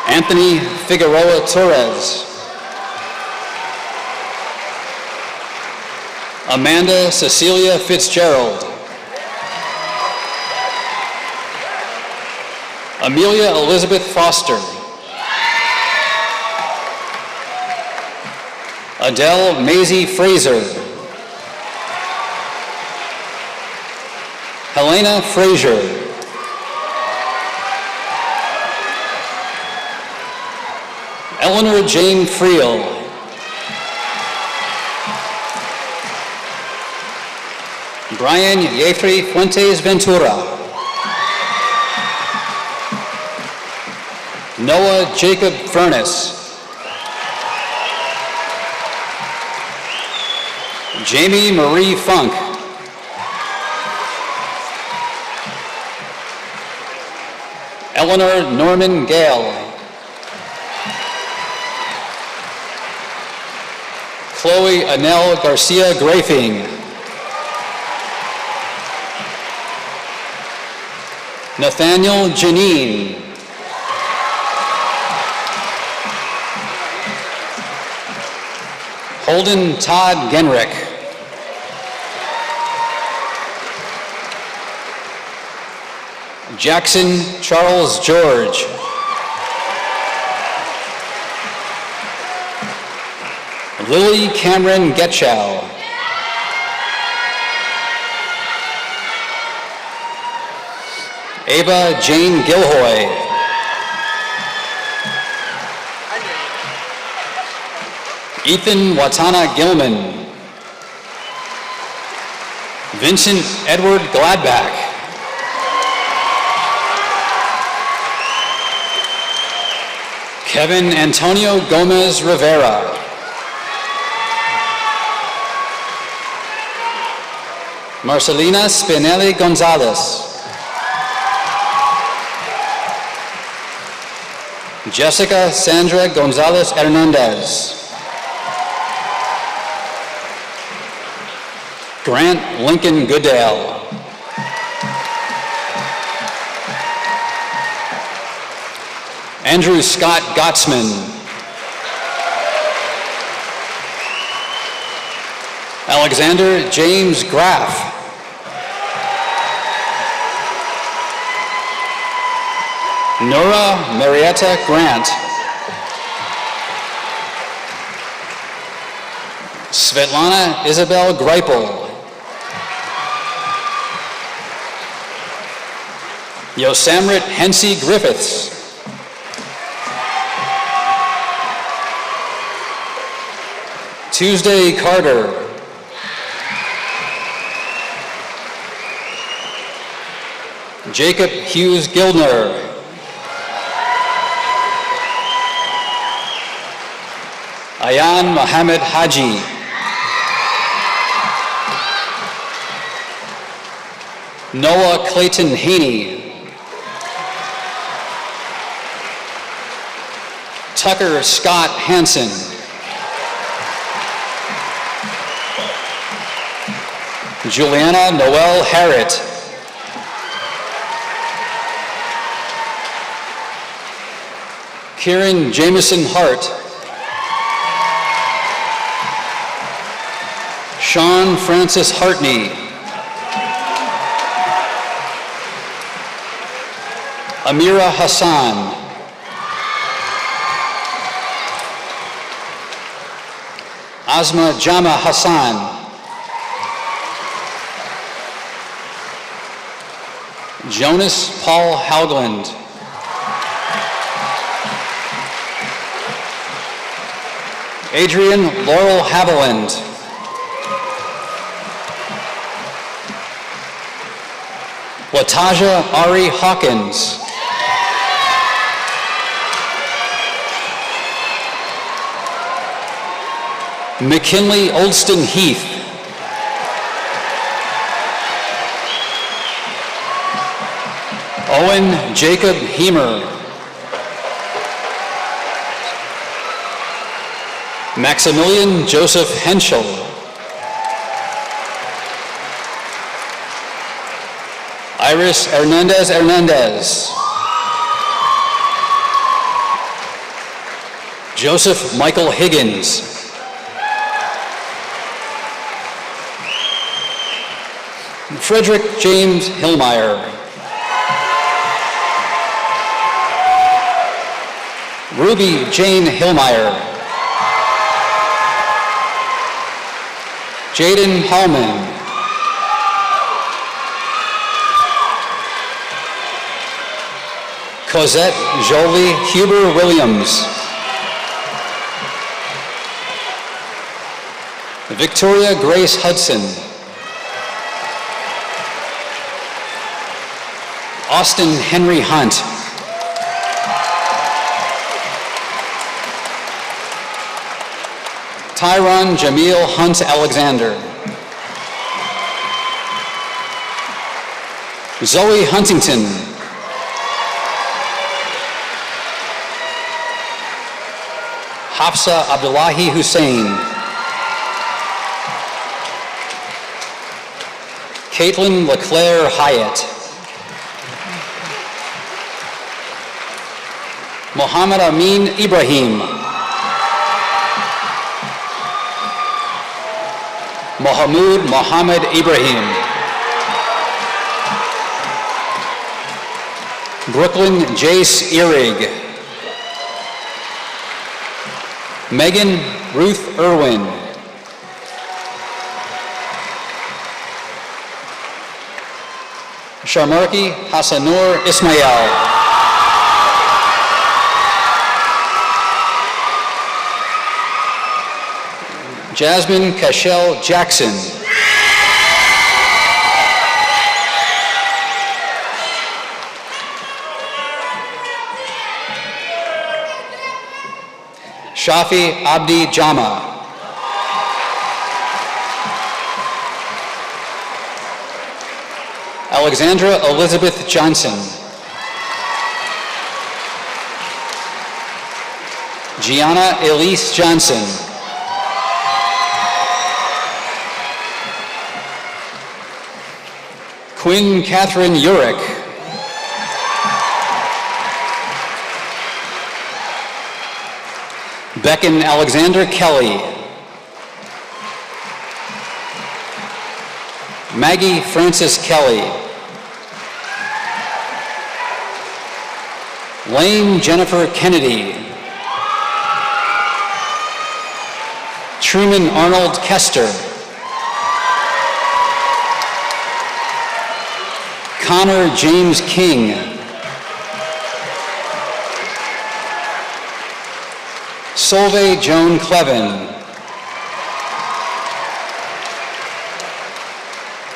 Anthony Figueroa Torres. Amanda Cecilia Fitzgerald. Amelia Elizabeth Foster. Adele Maisie Fraser. Helena Frazier. Eleanor Jane Friel. Brian Yefri Fuentes Ventura. Noah Jacob Furness. Jamie Marie Funk. Eleanor Norman Gale. Chloe Anel Garcia Grafing. Nathaniel Janine. Holden Todd Genrick. Jackson Charles George. Lily Cameron Getchow. Ava Jane Gilhoy. Ethan Watana Gilman. Vincent Edward Gladback. Kevin Antonio Gomez Rivera. Marcelina Spinelli Gonzalez. Jessica Sandra Gonzalez Hernandez. Grant Lincoln Goodale. Andrew Scott Gottsman. Alexander James Graff. Nora Marietta Grant. Svetlana Isabel Greipel. Yosamrit Hensey Griffiths. Tuesday Carter. Jacob Hughes Gildner. Ayan Mohammed Haji. Noah Clayton Haney. Tucker Scott Hansen. Juliana Noel Harrett. Kieran Jameson Hart. Sean Francis Hartney. Amira Hassan. Asma Jama Hassan. Jonas Paul Haugland. Adrian Laurel Haviland. Lataja Ari Hawkins. McKinley Olston Heath. Owen Jacob Hemer. Maximilian Joseph Henschel. Iris Hernandez Hernandez. Joseph Michael Higgins. Frederick James Hillmeyer. Ruby Jane Hillmeyer. Jaden Hallman. Cosette Jolie Huber Williams. Victoria Grace Hudson. Austin Henry Hunt. Tyron Jamil Hunt Alexander. Zoe Huntington. Hafsa Abdullahi Hussein. Caitlin LeClaire Hyatt. Mohammed Amin Ibrahim. Mohammad Mohammed Ibrahim. Brooklyn Jace Erig. Megan Ruth Irwin. Sharmarki Hassanur Ismail. Jasmine Cashel Jackson. Shafi Abdi Jama. Alexandra Elizabeth Johnson. Gianna Elise Johnson. Quinn Catherine Urick. Beckon Alexander Kelly. Maggie Frances Kelly. Lane Jennifer Kennedy. Truman Arnold Kester. Connor James King. Solveig Joan Clevin.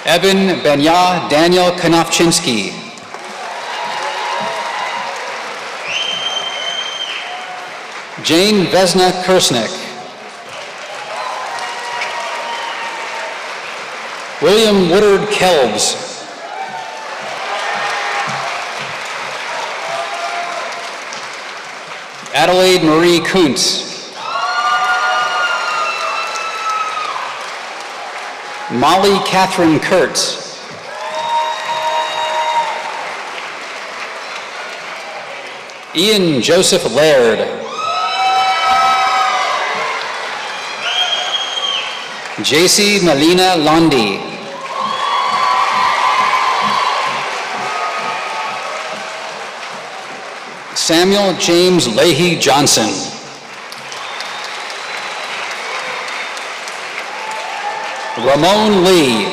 Evan Benya Daniel Konofchinsky. Jane Vesna Kersnick. William Woodard Kelbs. Adelaide Marie Kuntz. Molly Catherine Kurtz. Ian Joseph Laird. JC Melina Londi. Samuel James Leahy Johnson. Ramon Lee.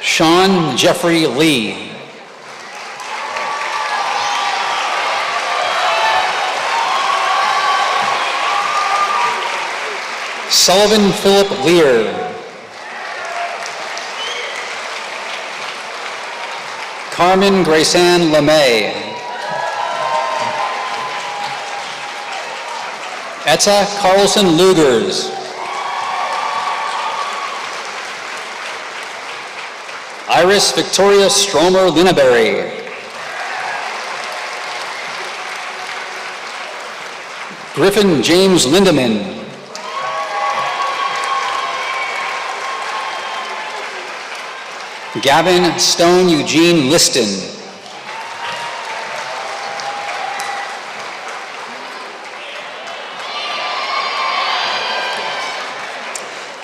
Sean Jeffrey Lee. Sullivan Philip Lear. Carmen Graysan LeMay. Etta Carlson Lugers. Iris Victoria Stromer Linneberry. Griffin James Lindeman. Gavin Stone Eugene Liston.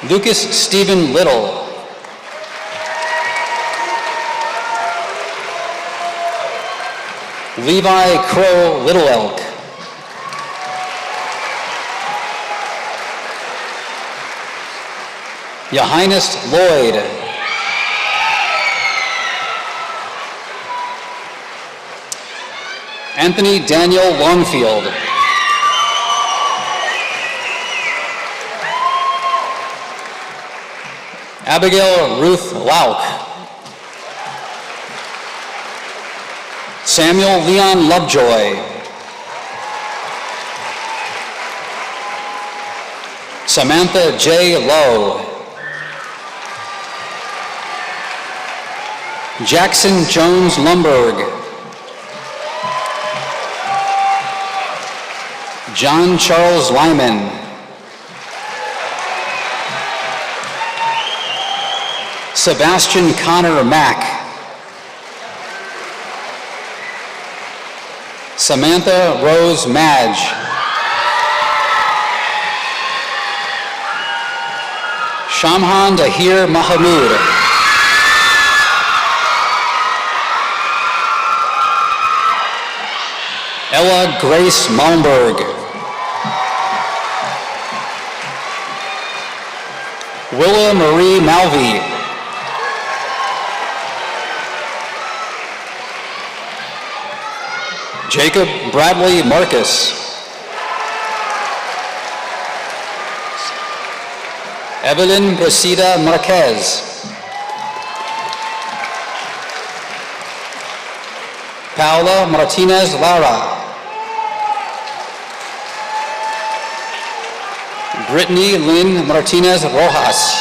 Lucas Stephen Little. Levi Crow Little Elk. Yohinus Lloyd. Anthony Daniel Longfield. Abigail Ruth Lauk. Samuel Leon Lovejoy. Samantha J. Lowe. Jackson Jones Lumberg. John Charles Lyman. Sebastian Connor Mack. Samantha Rose Madge. Shamhan Dahir Mahmood. Ella Grace Malmberg. Willa Marie Malvey. Jacob Bradley Marcus. Evelyn Brasida Marquez. Paola Martinez Lara. Brittany Lynn Martinez Rojas.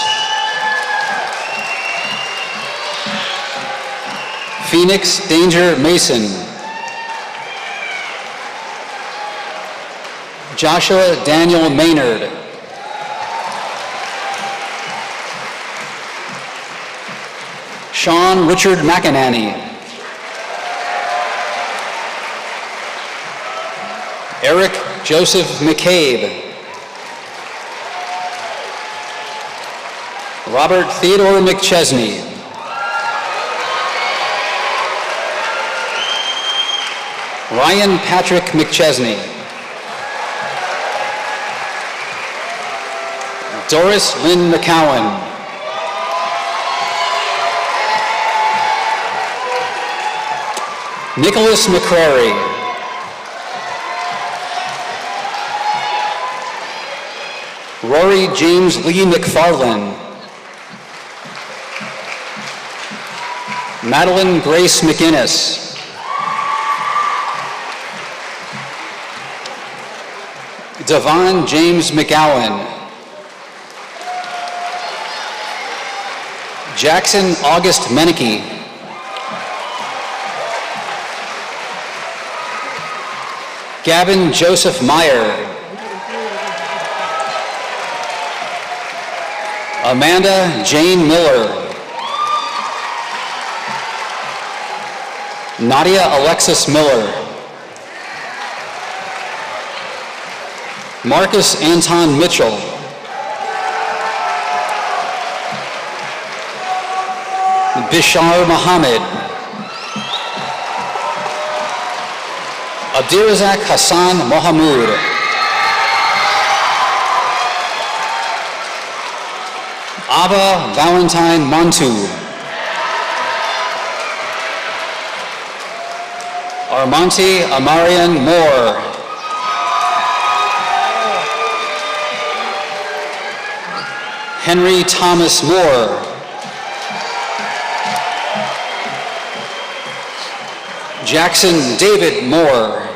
Phoenix Danger Mason. Joshua Daniel Maynard. Sean Richard McEnany. Eric Joseph McCabe. Robert Theodore McChesney. Ryan Patrick McChesney. Doris Lynn McCowan. Nicholas McCrary. Rory James Lee McFarlane. Madeline Grace McInnes. Devon James McGowan. Jackson August Menike. Gavin Joseph Meyer. Amanda Jane Miller. Nadia Alexis Miller. Marcus Anton Mitchell. Bishar Mohammed. Abdirazak Hassan Mohamud. Abba Valentine Montu. Armonte Amarian Moore. Henry Thomas Moore. Jackson David Moore.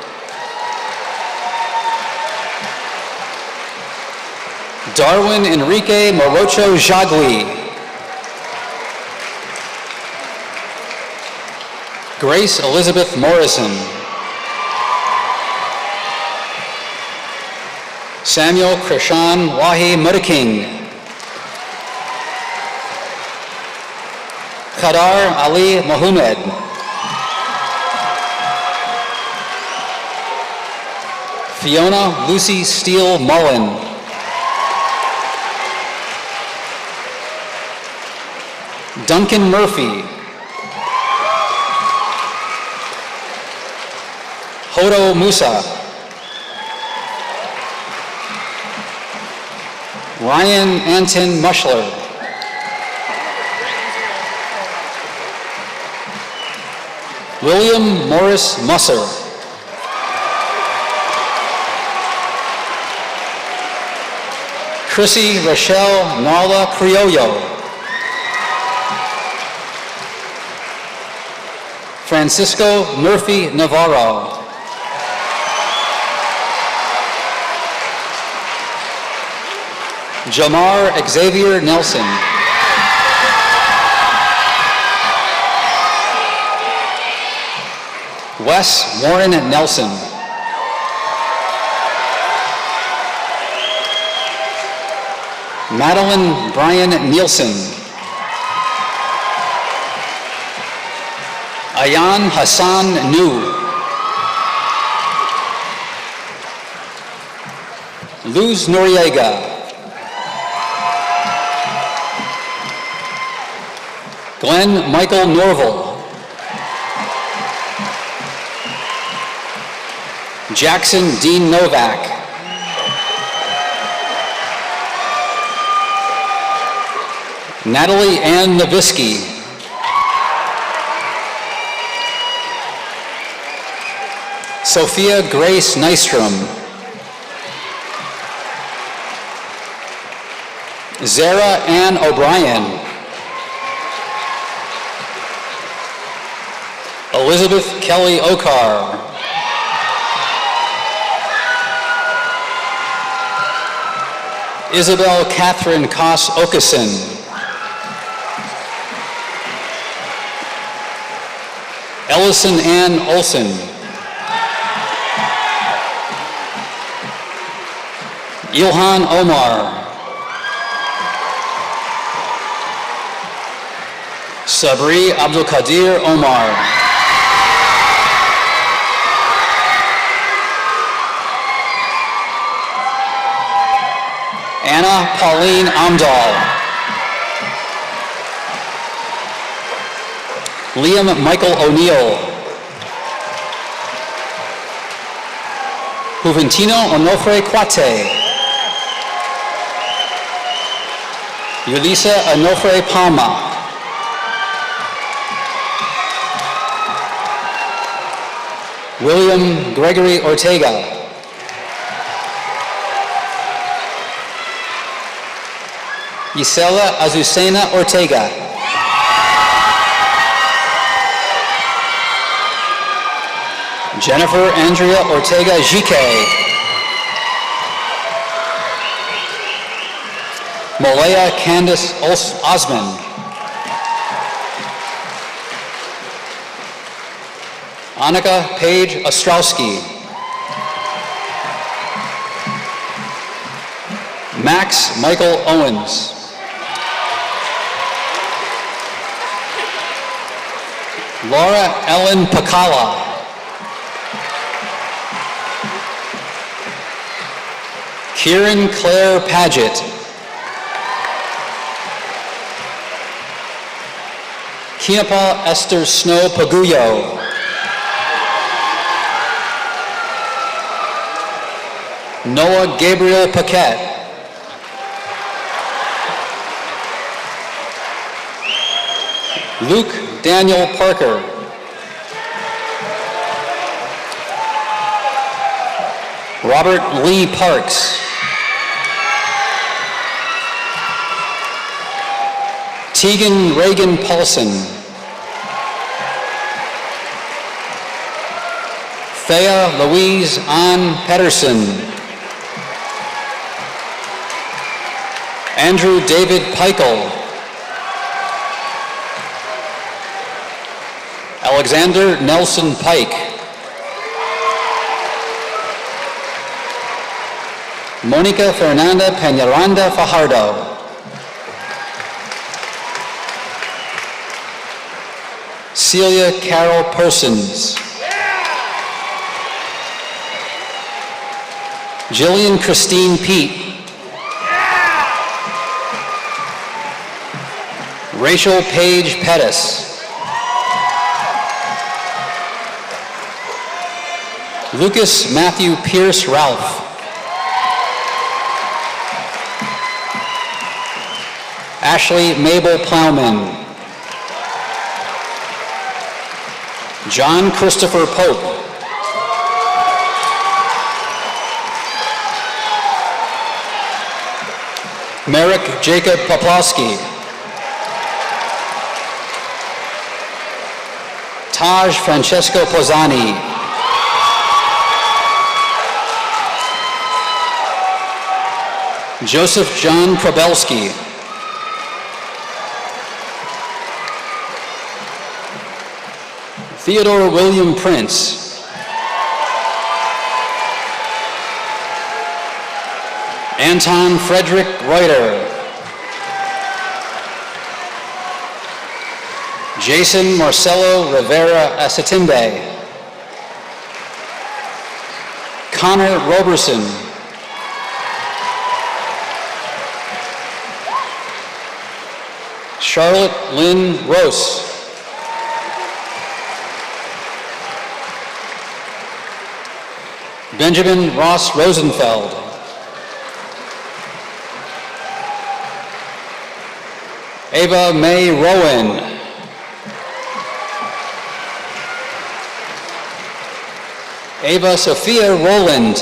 Darwin Enrique Morocho Jagli. Grace Elizabeth Morrison. Samuel Krishan Wahi Mutaking. Khadar Ali Mohamed. Fiona Lucy Steele Mullen. Duncan Murphy. Hodo Musa. Ryan Anton Mushler. William Morris Musser. Chrissy Rochelle Nala Criollo. Francisco Murphy Navarro. Jamar Xavier Nelson. Wes Warren Nelson. Madeline Brian Nielsen. Ayan Hassan Nu. Luz Noriega. Glenn Michael Norval. Jackson Dean Novak. Natalie Ann Novisky. Sophia Grace Nystrom. Zara Ann O'Brien. Elizabeth Kelly Okar. Isabel Catherine Koss Okeson. Ellison Ann Olson. Ilhan Omar. Sabri Abdulkadir Omar. Anna Pauline Amdahl. Liam Michael O'Neill. Juventino Onofre Kwate. Yulisa Onofre Palma. William Gregory Ortega. Gisela Azucena Ortega. Jennifer Andrea Ortega Jique. Malaya Candace Osman. Annika Paige Ostrowski. Max Michael Owens. Laura Ellen Pacala. Kieran Claire Paget. Kinapa Esther Snow Paguyo. Noah Gabriel Paquette. Luke Daniel Parker. Robert Lee Parks. Tegan Reagan Paulson. Thea Louise Ann Pedersen. Andrew David Peichel. Alexander Nelson Pike. Monica Fernanda Peñaranda Fajardo. Celia Carol Persons. Jillian Christine Pete. Rachel Paige Pettis. Lucas Matthew Pierce Ralph. Ashley Mabel Plowman. John Christopher Pope. Merrick Jacob Poplowski. Taj Francesco Pozzani. Joseph John Probelski. Theodore William Prince. Anton Frederick Reuter. Jason Marcelo Rivera Acetimbe. Connor Roberson. Charlotte Lynn Rose. Benjamin Ross Rosenfeld. Ava Mae Rowan. Ava Sophia Rowland.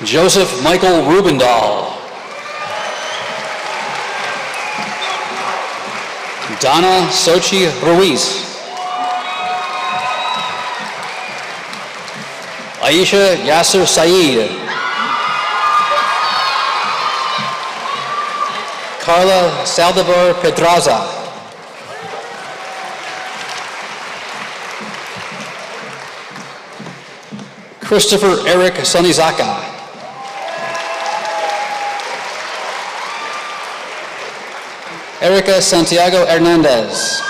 Joseph Michael Rubendahl. Donna Sochi Ruiz. Aisha Yasser Saeed. Carla Saldivar Pedraza. Christopher Eric Sonizaka. Erica Santiago Hernandez.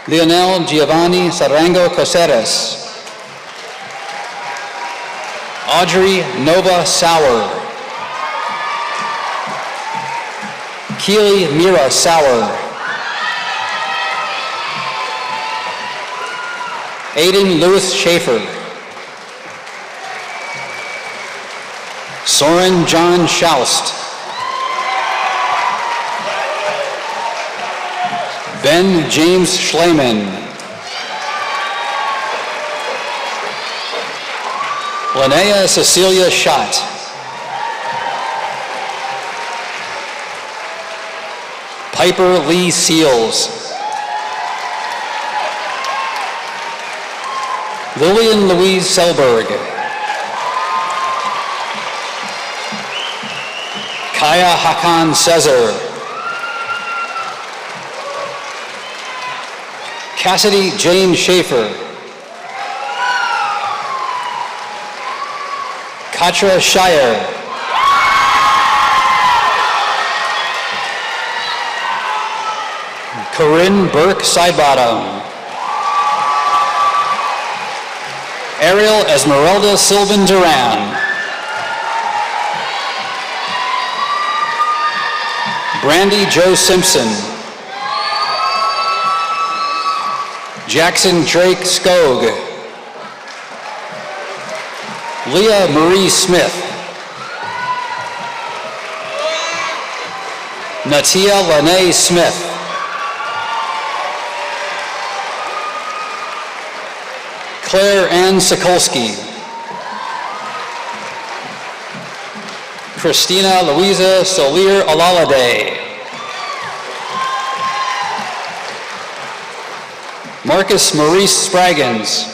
Leonel Giovanni Sarango Caceres. Audrey Nova Sauer. Keely Mira Sauer. Aiden Lewis Schaefer. Soren John Schaust. Ben James Schleiman. Linnea Cecilia Schott. Piper Lee Seals. Lillian Louise Selberg. Kaya Hakan Cesar. Cassidy Jane Schaefer. Katra Shire. Corinne Burke Sidebottom. Ariel Esmeralda Sylvan Duran. Brandy Joe Simpson. Jackson Drake Skog. Leah Marie Smith. Natia Lene Smith. Claire Ann Sokolsky. Christina Louisa Solir Alalade. Marcus Maurice Spraggins.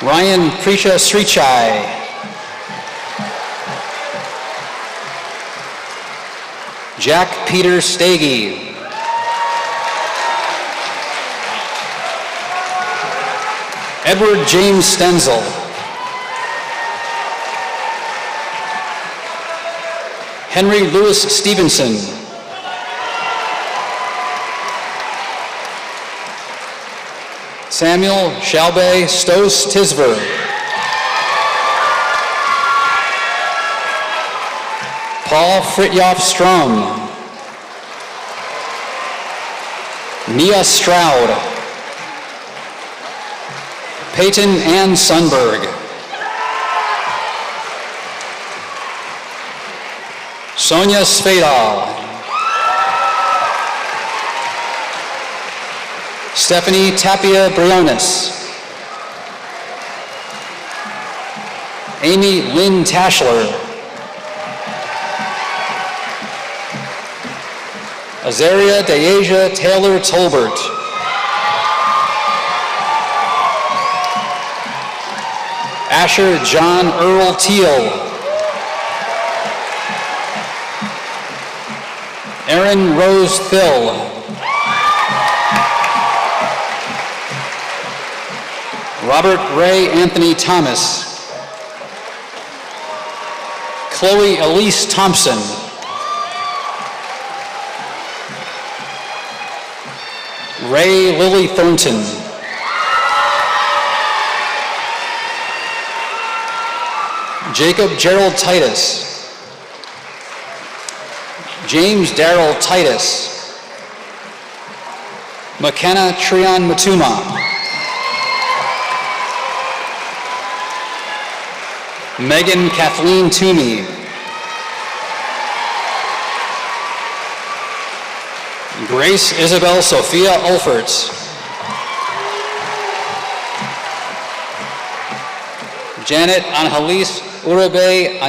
Ryan Prisha Srichai. Jack Peter Stagey. Edward James Stenzel. Henry Louis Stevenson. Samuel Shalbe Stos Tisver. Paul Fritjof Strom. Mia Stroud. Peyton Ann Sunberg. Sonia Svedal. Stephanie Tapia Briones. Amy Lynn Tashler. Azaria Deasia Taylor Tolbert. Asher John Earl Teal. Erin Rose Thill. Robert Ray Anthony Thomas. Chloe Elise Thompson. Ray Lily Thornton. Jacob Gerald Titus. James Darrell Titus. McKenna Trion Matuma. Megan Kathleen Toomey. Grace Isabel Sophia Ulferts. Janet Angelis Uribe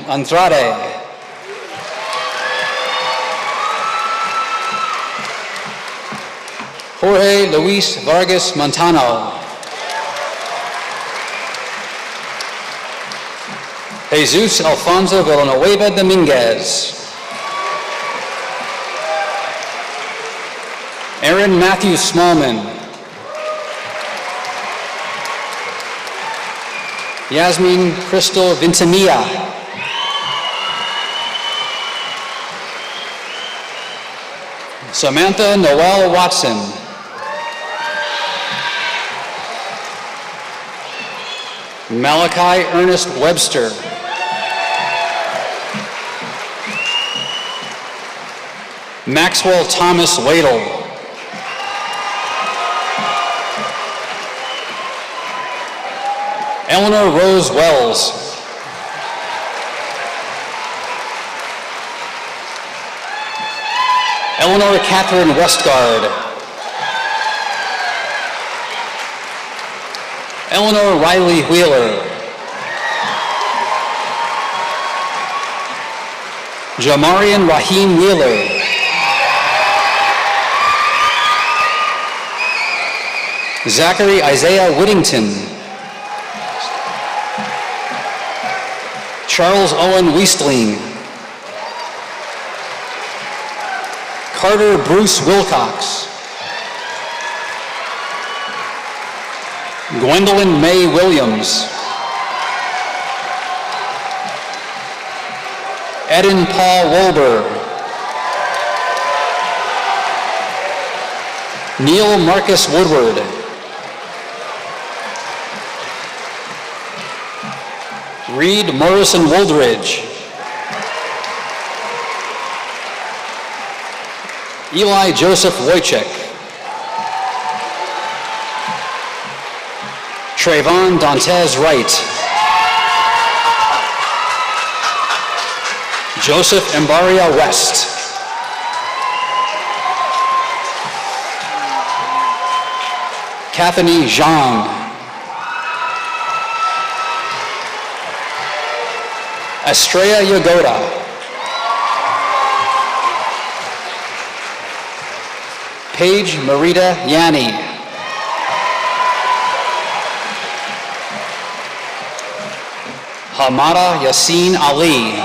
Andrade. Jorge Luis Vargas Montano. Jesus Alfonso Villanueva Dominguez. Aaron Matthew Smallman. Yasmin Crystal Vintimilla. Samantha Noel Watson. Malachi Ernest Webster. Maxwell Thomas Wadle. Eleanor Rose Wells. Eleanor Catherine Westgard. Eleanor Riley Wheeler. Jamarian Raheem Wheeler. Zachary Isaiah Whittington. Charles Owen Weistling. Carter Bruce Wilcox. Gwendolyn May Williams. Eden Paul Wolber. Neil Marcus Woodward. Reed Morrison Woldridge. Eli Joseph Wojcik. Trayvon Dantes Wright. Joseph Embaria West. Kathany Zhang. Estrella Yagoda. Paige Marita Yanni. Hamada Yassine Ali.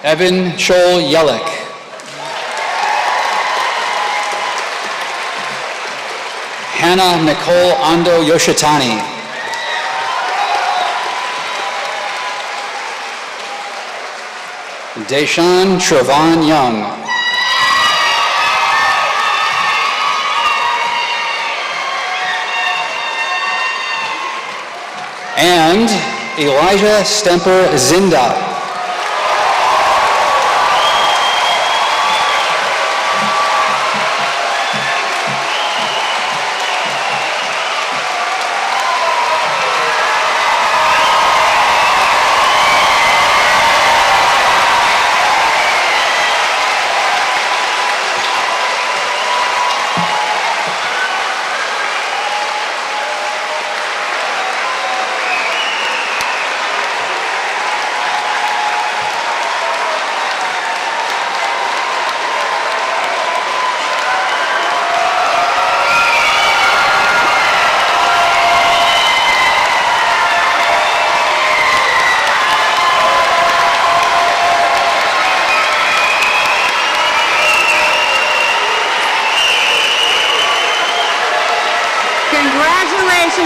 Evan Chol Yelek. Hannah Nicole Ando Yoshitani. Deshaun Trevon Young. And Elijah Stemper Zinda.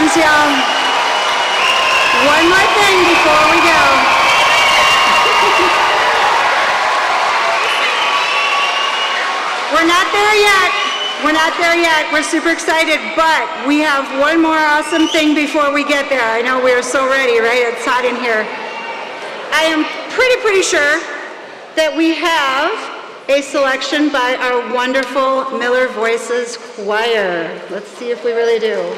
Congratulations, y'all. One more thing before we go. We're not there yet. We're not there yet. We're super excited, but we have one more awesome thing before we get there. I know we're so ready, right? It's hot in here. I am pretty sure that we have a selection by our wonderful Miller Voices Choir. Let's see if we really do.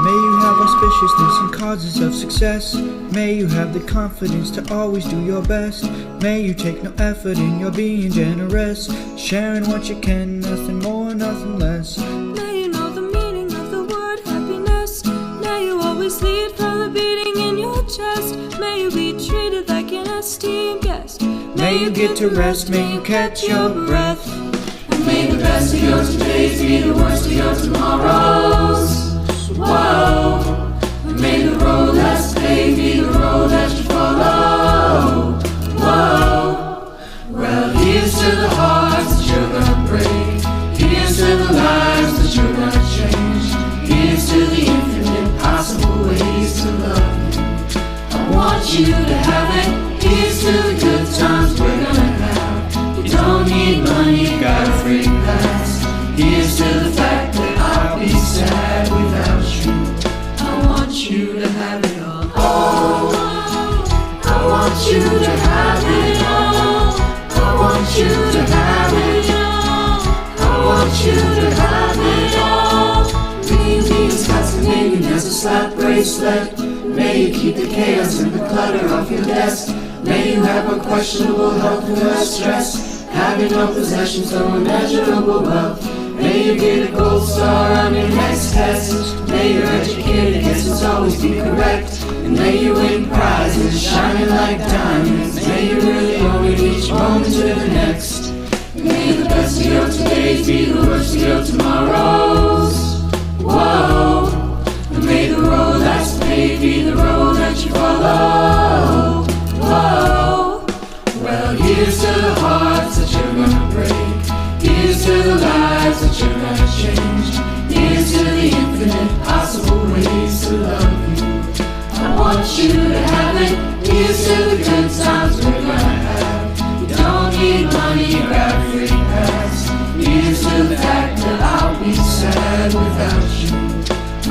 May you have auspiciousness and causes of success. May you have the confidence to always do your best. May you take no effort in your being generous, sharing what you can, nothing more, nothing less. May you know the meaning of the word happiness. May you always lead from the beating in your chest. May you be treated like an esteemed guest. May you get to rest, may you catch your breath. And may the best of your todays be the worst of your tomorrows. Whoa. And may the road less paved be the road that you follow. Whoa. Well, here's to the hearts that you're gonna break. Here's to the lives that you're gonna change. Here's to the infinite possible ways to love you. I want you to have it. Here's to the good times we're gonna have. You don't need money, you got a free pass. Here's to the fact that I'll be sad without you. I want you to have it all. Oh, I want you to have it all. I want you to have it all. I want you to have it all. May you be fascinating as a slap bracelet. May you keep the chaos and the clutter off your desk. May you have unquestionable health and less stress. Having no possessions, no immeasurable wealth. May you get a gold star on your next test. May your educated guesses always be correct. And may you win prizes shining like diamonds. May you really own it each moment to the next. May the best of your todays be the worst of your tomorrows. Whoa. And may the road that's paved be the road that you follow. Whoa. Well, here's to the hearts that you're gonna break. Here's to the lives that you're gonna change. Here's to the infinite possible ways to love you. I want you to have it. Here's to the good times we're gonna have. You don't need money, you got a free pass. Here's to the fact that I'll be sad without you.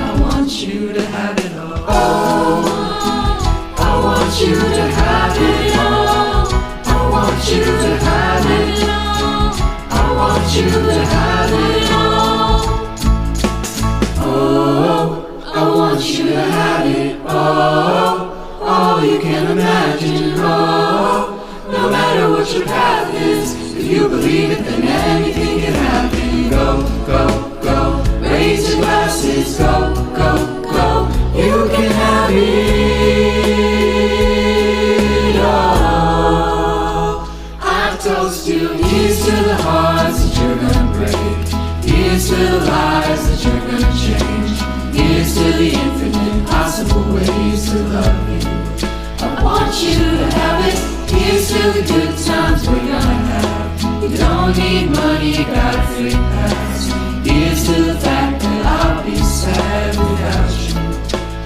I want you to have it all. Oh, I want you to have it all. I want you to have it all. I want you to have it all. Oh, I want you to have it all. All you can imagine. Oh, no matter what your path is, if you believe it, then anything can happen. Go, go, go. Raise your glasses. Go, go, go. You can have it all. I toast you. Here's to the hearts that you're gonna break. Here's to the lives that you're gonna change. Here's to the infinite possible ways to love you. I want you to have it. Here's to the good times we're gonna have. You don't need money, you got a free pass. Here's to the fact that I'll be sad without you.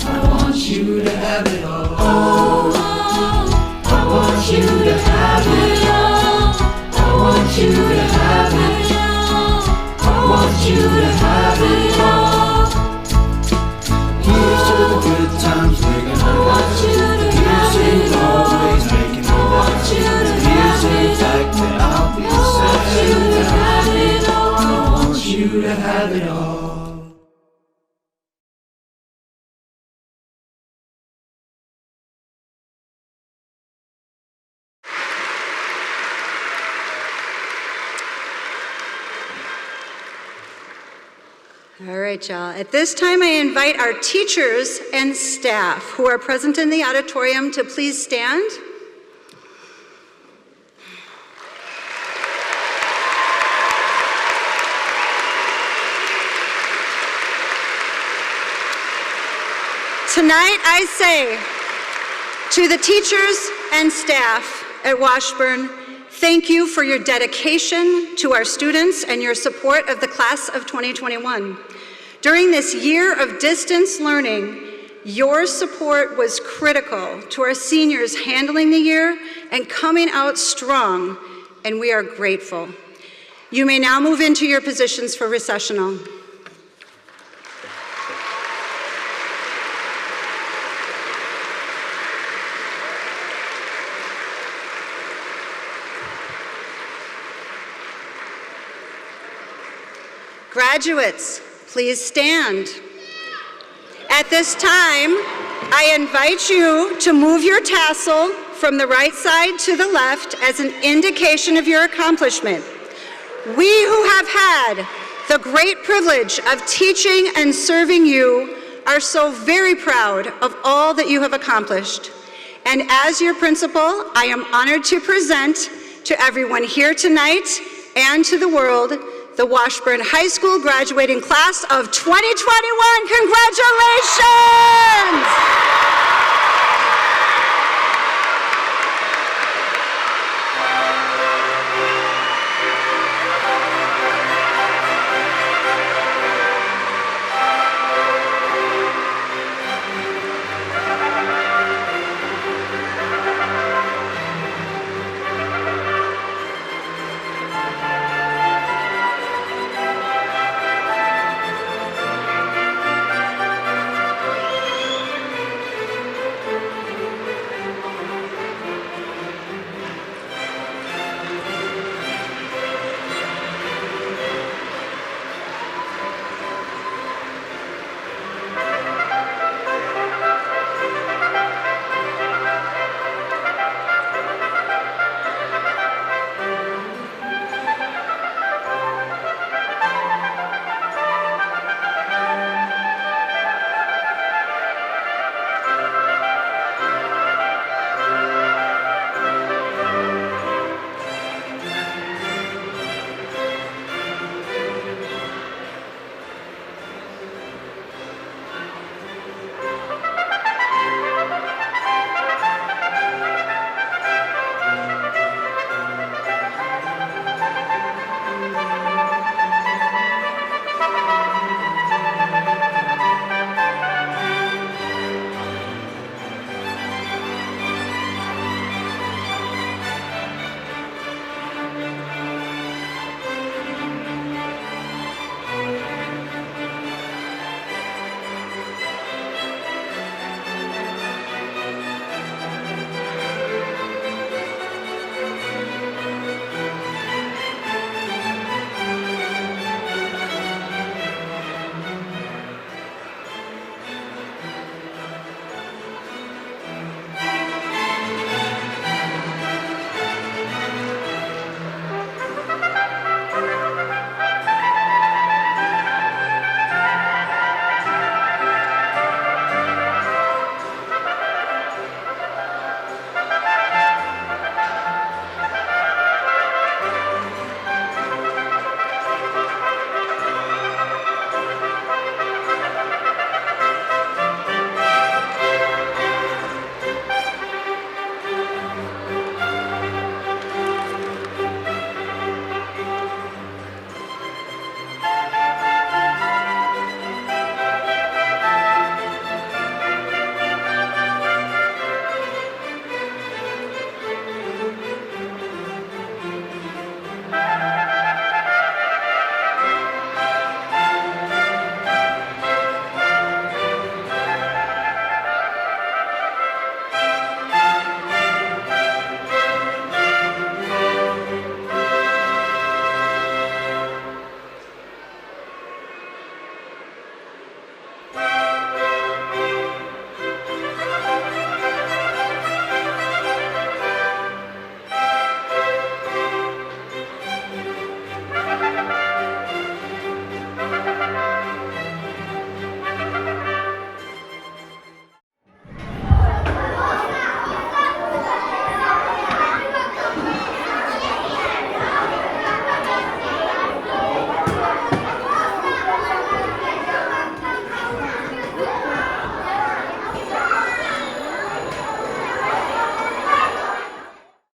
I want you to have it all. Oh, I want you to have it all. I want you to have it all. I want you to have it all. Here's to the good times we're gonna have. I want you to have it all. Always making it better. Here's to the fact that I'll be sad without you. I want you to have it all. All right, y'all. At this time, I invite our teachers and staff who are present in the auditorium to please stand. Tonight, I say, To the teachers and staff at Washburn, thank you for your dedication to our students and your support of the class of 2021. During this year of distance learning, your support was critical to our seniors handling the year and coming out strong, and we are grateful. You may now move into your positions for recessional. Graduates, please stand. At this time, I invite you to move your tassel from the right side to the left as an indication of your accomplishment. We who have had the great privilege of teaching and serving you are so very proud of all that you have accomplished. And as your principal, I am honored to present to everyone here tonight and to the world the Washburn High School graduating class of 2021. Congratulations!